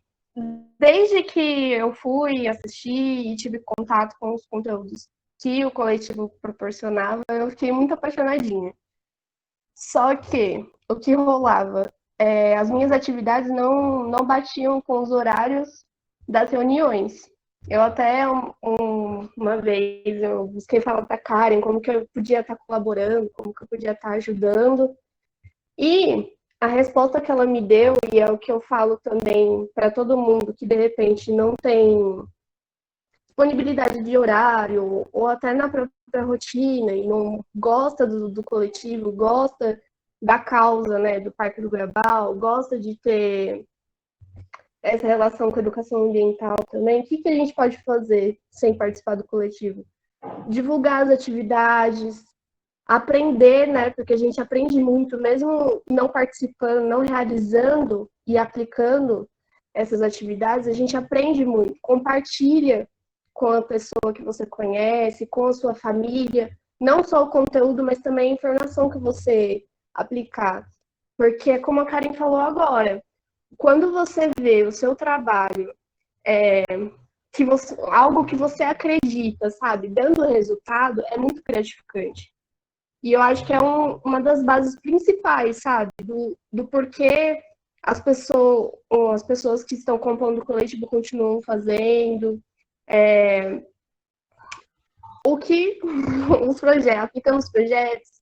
desde que eu fui assistir e tive contato com os conteúdos que o coletivo proporcionava, eu fiquei muito apaixonadinha. Só que o que rolava? As minhas atividades não batiam com os horários das reuniões. Eu até uma vez eu busquei falar para a Karen como que eu podia estar colaborando, como que eu podia estar ajudando. E a resposta que ela me deu, e é o que eu falo também para todo mundo que de repente não tem disponibilidade de horário, ou até na própria rotina, e não gosta do coletivo, gosta da causa, né, do Parque do Goiabal, gosta de ter essa relação com a educação ambiental também, o que a gente pode fazer sem participar do coletivo? Divulgar as atividades, aprender, né? Porque a gente aprende muito, mesmo não participando, não realizando e aplicando essas atividades, a gente aprende muito. Compartilha com a pessoa que você conhece, com a sua família, não só o conteúdo, mas também a informação que você aplicar. Porque, como a Karen falou agora, quando você vê o seu trabalho, algo que você acredita, sabe, dando resultado, é muito gratificante. E eu acho que é uma das bases principais, sabe, do porquê as pessoas que estão compondo o coletivo continuam fazendo, o que os projetos, aplicando os projetos,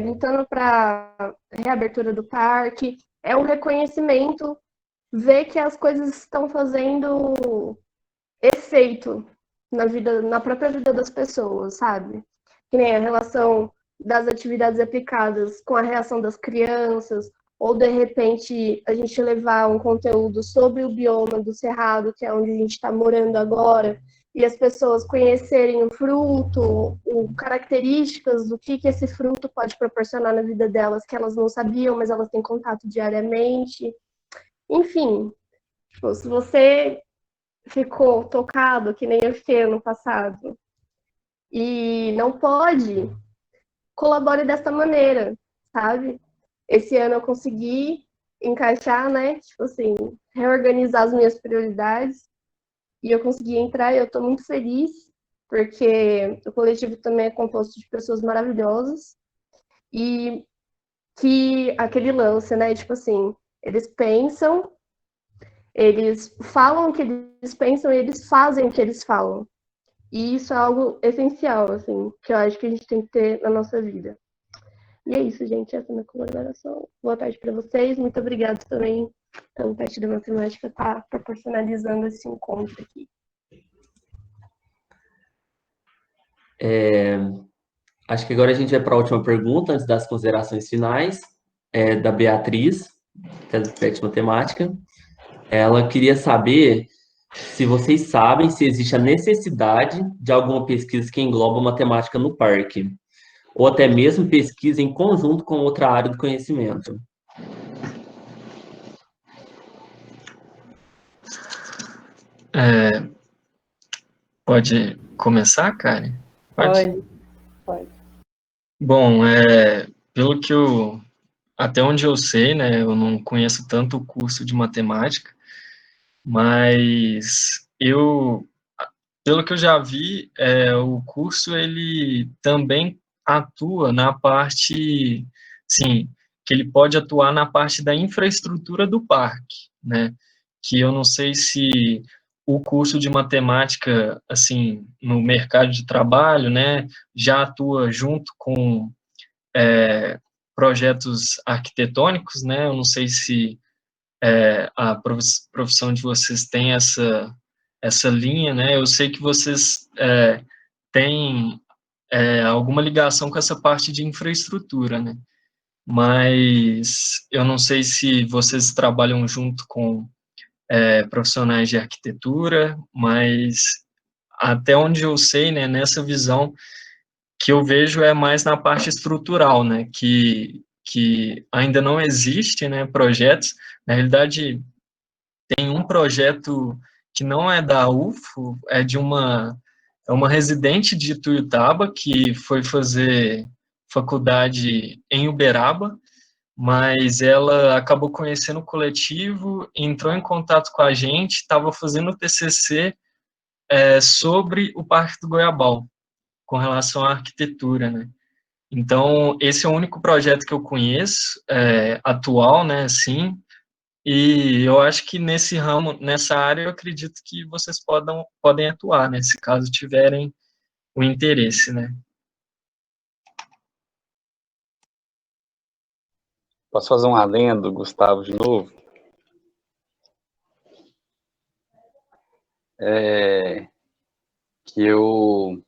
lutando para reabertura do parque, é um reconhecimento, ver que as coisas estão fazendo efeito na própria vida das pessoas, sabe? Que nem a relação das atividades aplicadas com a reação das crianças, ou de repente a gente levar um conteúdo sobre o bioma do Cerrado, que é onde a gente está morando agora, e as pessoas conhecerem o fruto, características do que esse fruto pode proporcionar na vida delas, que elas não sabiam, mas elas têm contato diariamente. Enfim, tipo, se você ficou tocado, que nem eu fiquei ano passado, e não pode, colabore dessa maneira, sabe? Esse ano eu consegui, encaixar, né? Tipo assim, reorganizar as minhas prioridades. E eu consegui entrar e eu tô muito feliz, porque o coletivo também é composto de pessoas maravilhosas. E que aquele lance, né? Tipo assim, eles pensam, eles falam o que eles pensam e eles fazem o que eles falam. E isso é algo essencial, assim, que eu acho que a gente tem que ter na nossa vida. E é isso, gente. Essa é a minha colaboração. Boa tarde para vocês. Muito obrigada também pelo teste da matemática estar proporcionalizando esse encontro aqui. Acho que agora a gente vai para a última pergunta, antes das considerações finais, da Beatriz, que é do PET Matemática. Ela queria saber se vocês sabem se existe a necessidade de alguma pesquisa que engloba matemática no parque, ou até mesmo pesquisa em conjunto com outra área do conhecimento. Pode começar, Karen? Pode. Bom, pelo que até onde eu sei, né, eu não conheço tanto o curso de matemática, mas pelo que eu já vi, o curso ele também atua na parte, sim, que ele pode atuar na parte da infraestrutura do parque, né? Que eu não sei se o curso de matemática, assim, no mercado de trabalho, né, já atua junto com projetos arquitetônicos, né? Eu não sei se a profissão de vocês tem essa linha, né? Eu sei que vocês têm alguma ligação com essa parte de infraestrutura, né? Mas eu não sei se vocês trabalham junto com profissionais de arquitetura, mas até onde eu sei, né, nessa visão que eu vejo é mais na parte estrutural, né, que ainda não existe, né, projetos. Na realidade, tem um projeto que não é da UFO, é uma residente de Ituiutaba que foi fazer faculdade em Uberaba, mas ela acabou conhecendo o coletivo, entrou em contato com a gente, estava fazendo o TCC sobre o Parque do Goiabal, com relação à arquitetura, né? Então, esse é o único projeto que eu conheço, atual, né, assim, e eu acho que nesse ramo, nessa área, eu acredito que vocês podem atuar, né, se caso tiverem o interesse, né. Posso fazer um adendo, Gustavo, de novo? Que eu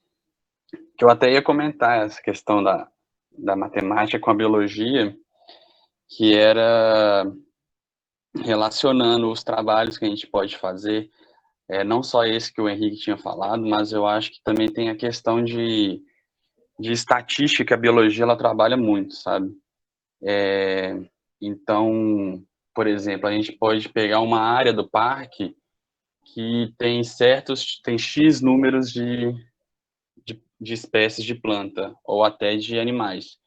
até ia comentar essa questão da matemática com a biologia, que era relacionando os trabalhos que a gente pode fazer, não só esse que o Henrique tinha falado, mas eu acho que também tem a questão de estatística, a biologia ela trabalha muito, sabe? Então, por exemplo, a gente pode pegar uma área do parque que tem X números de espécies de planta ou até de animais.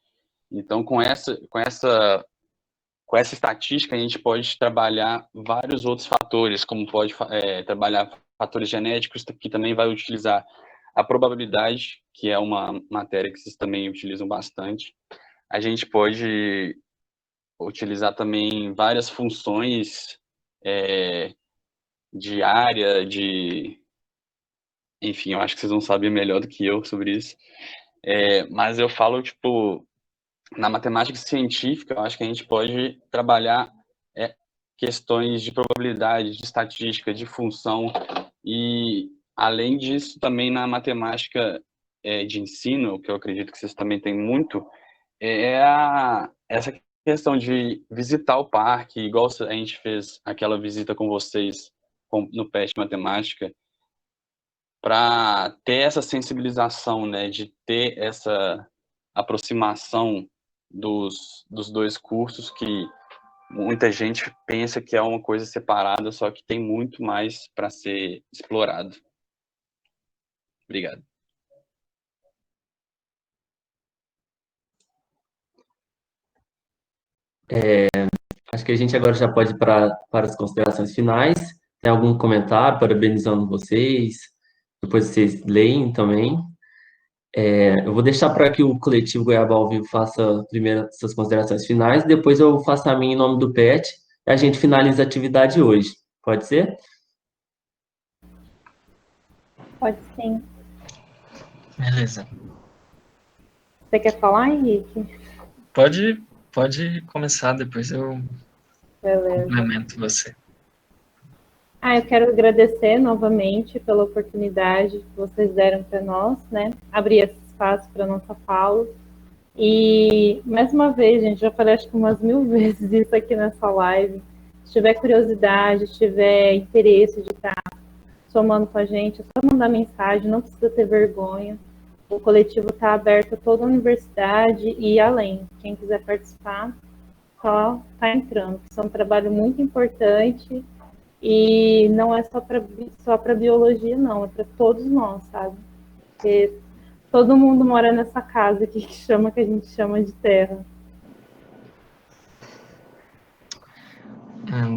Então, com essa estatística, a gente pode trabalhar vários outros fatores, como pode trabalhar fatores genéticos, que também vai utilizar a probabilidade, que é uma matéria que vocês também utilizam bastante. A gente pode utilizar também várias funções de área, enfim, eu acho que vocês vão saber melhor do que eu sobre isso. Mas eu falo, tipo, na matemática científica, eu acho que a gente pode trabalhar questões de probabilidade, de estatística, de função, e além disso, também na matemática de ensino, que eu acredito que vocês também têm muito, essa questão de visitar o parque, igual a gente fez aquela visita com vocês no PET Matemática, para ter essa sensibilização, né, de ter essa aproximação dos dois cursos, que muita gente pensa que é uma coisa separada, só que tem muito mais para ser explorado. Obrigado. Acho que a gente agora já pode ir para as considerações finais. Tem algum comentário parabenizando vocês? Depois vocês leem também. Eu vou deixar para que o coletivo Goiaba ao Vivo faça primeiro suas considerações finais, depois eu faço a minha em nome do PET e a gente finaliza a atividade hoje. Pode ser? Pode sim. Beleza. Você quer falar, Henrique? Pode começar, depois eu Beleza. complemento você. Eu quero agradecer novamente pela oportunidade que vocês deram para nós, né? Abrir esse espaço para nossa fala. E, mais uma vez, gente, já falei acho que umas 1000 vezes isso aqui nessa live. Se tiver curiosidade, se tiver interesse de estar somando com a gente, é só mandar mensagem, não precisa ter vergonha. O coletivo está aberto a toda a universidade e além. Quem quiser participar, só está entrando. Isso é um trabalho muito importante e não é só para biologia, não, é para todos nós, sabe? Porque todo mundo mora nessa casa aqui que a gente chama de terra.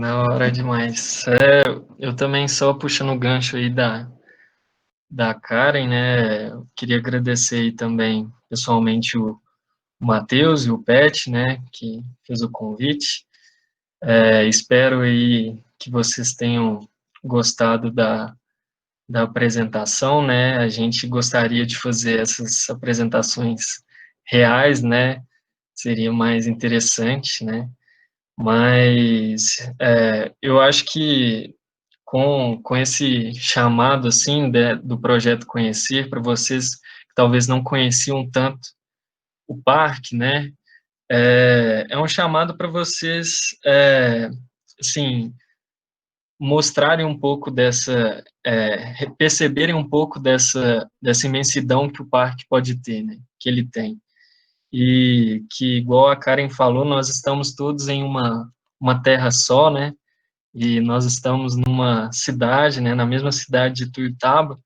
Da hora demais. Eu também só puxando o gancho aí da Karen, né? Eu queria agradecer aí também pessoalmente o Matheus e o Pet, né? Que fez o convite. Espero aí que vocês tenham gostado da apresentação, né? A gente gostaria de fazer essas apresentações reais, né? Seria mais interessante, né? Mas eu acho que com esse chamado, assim, do projeto Conhecer, para vocês que talvez não conheciam tanto o parque, né? É um chamado para vocês, assim, mostrarem um pouco perceberem um pouco dessa imensidão que o parque pode ter, né? Que ele tem. E que, igual a Karen falou, nós estamos todos em uma terra só, né? E nós estamos numa cidade, né? Na mesma cidade de Tuiutaba,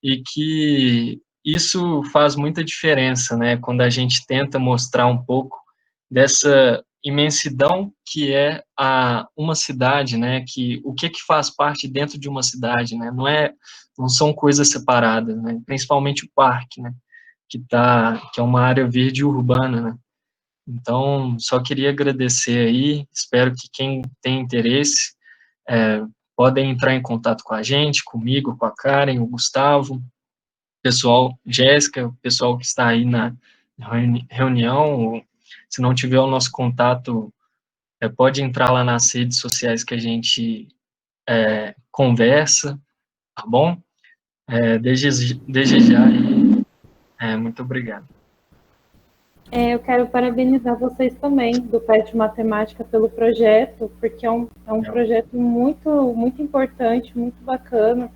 e que isso faz muita diferença, né? Quando a gente tenta mostrar um pouco dessa imensidão que é uma cidade, né? Que o que faz parte dentro de uma cidade, né? Não são coisas separadas, né? Principalmente o parque, né? Que é uma área verde urbana, né? Então, só queria agradecer aí, espero que quem tem interesse podem entrar em contato com a gente, comigo, com a Karen, o Gustavo, pessoal, Jéssica, o pessoal que está aí na reunião, ou, se não tiver o nosso contato, pode entrar lá nas redes sociais que a gente conversa, tá bom? Desde já, muito obrigado. Eu quero parabenizar vocês também, do PET Matemática, pelo projeto, porque é um projeto muito, muito importante, muito bacana,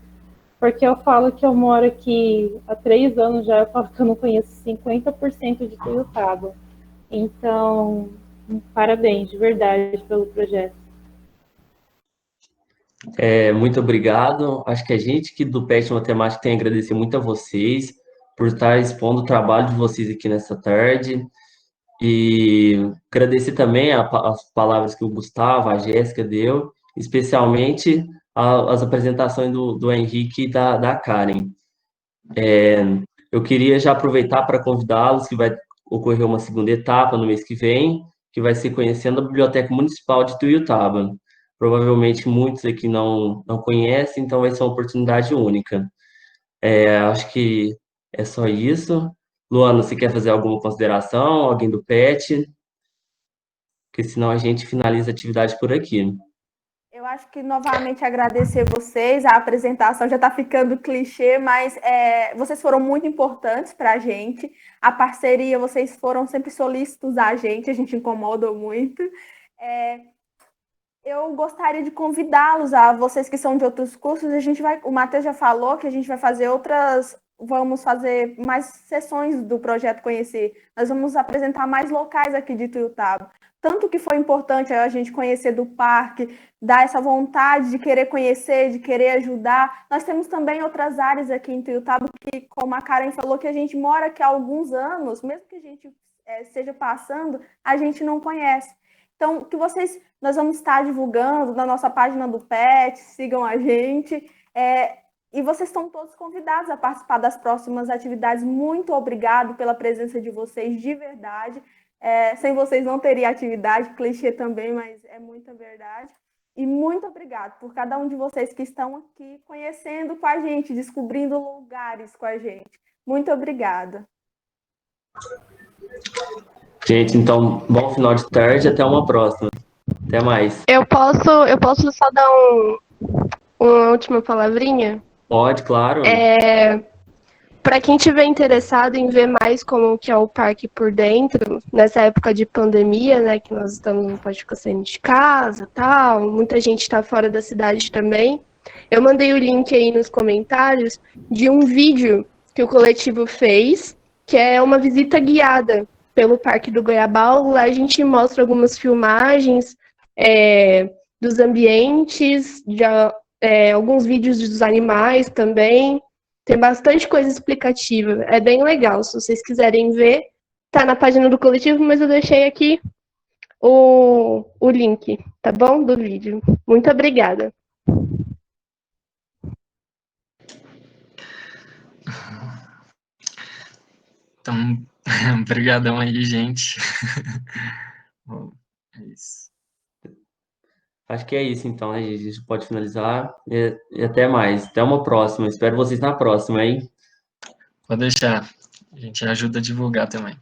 porque eu falo que eu moro aqui há 3 anos já, eu falo que eu não conheço 50% de Tuiutaba. Então, parabéns, de verdade, pelo projeto. Muito obrigado. Acho que a gente aqui do PET Matemática tem a agradecer muito a vocês por estar expondo o trabalho de vocês aqui nessa tarde. E agradecer também as palavras que o Gustavo, a Jéssica deu, especialmente as apresentações do Henrique e da Karen. Eu queria já aproveitar para convidá-los que vai ocorrer uma segunda etapa no mês que vem, que vai ser conhecendo a Biblioteca Municipal de Tuiutaba. Provavelmente muitos aqui não conhecem, então vai ser uma oportunidade única. Acho que é só isso. Luana, você quer fazer alguma consideração? Alguém do PET? Porque senão a gente finaliza a atividade por aqui. Eu acho que, novamente, agradecer vocês. A apresentação já está ficando clichê, mas vocês foram muito importantes para a gente. A parceria, vocês foram sempre solícitos a gente incomoda muito. Eu gostaria de convidá-los, a vocês que são de outros cursos, o Matheus já falou que a gente vai fazer vamos fazer mais sessões do Projeto Conhecer. Nós vamos apresentar mais locais aqui de Tuiutaba. Tanto que foi importante a gente conhecer do parque, dar essa vontade de querer conhecer, de querer ajudar. Nós temos também outras áreas aqui em Tuiutaba que, como a Karen falou, que a gente mora aqui há alguns anos, mesmo que a gente esteja passando, a gente não conhece. Então, nós vamos estar divulgando na nossa página do PET, sigam a gente. E vocês estão todos convidados a participar das próximas atividades. Muito obrigado pela presença de vocês, de verdade. Sem vocês não teria atividade, clichê também, mas é muita verdade. E muito obrigado por cada um de vocês que estão aqui conhecendo com a gente, descobrindo lugares com a gente. Muito obrigada. Gente, então, bom final de tarde, até uma próxima. Até mais. Eu posso só dar uma última palavrinha? Pode, claro. Para quem tiver interessado em ver mais como que é o parque por dentro, nessa época de pandemia, né, que nós não pode ficar saindo de casa, tal, muita gente está fora da cidade também. Eu mandei o link aí nos comentários de um vídeo que o coletivo fez, que é uma visita guiada pelo Parque do Goiabal. Lá a gente mostra algumas filmagens dos ambientes, alguns vídeos dos animais também. Tem bastante coisa explicativa. É bem legal. Se vocês quiserem ver, tá na página do coletivo, mas eu deixei aqui o link, tá bom? Do vídeo. Muito obrigada. Então, obrigadão aí, gente. Bom, é isso. Acho que é isso, então, né, gente? A gente pode finalizar e até mais. Até uma próxima. Espero vocês na próxima, hein? Pode deixar. A gente ajuda a divulgar também.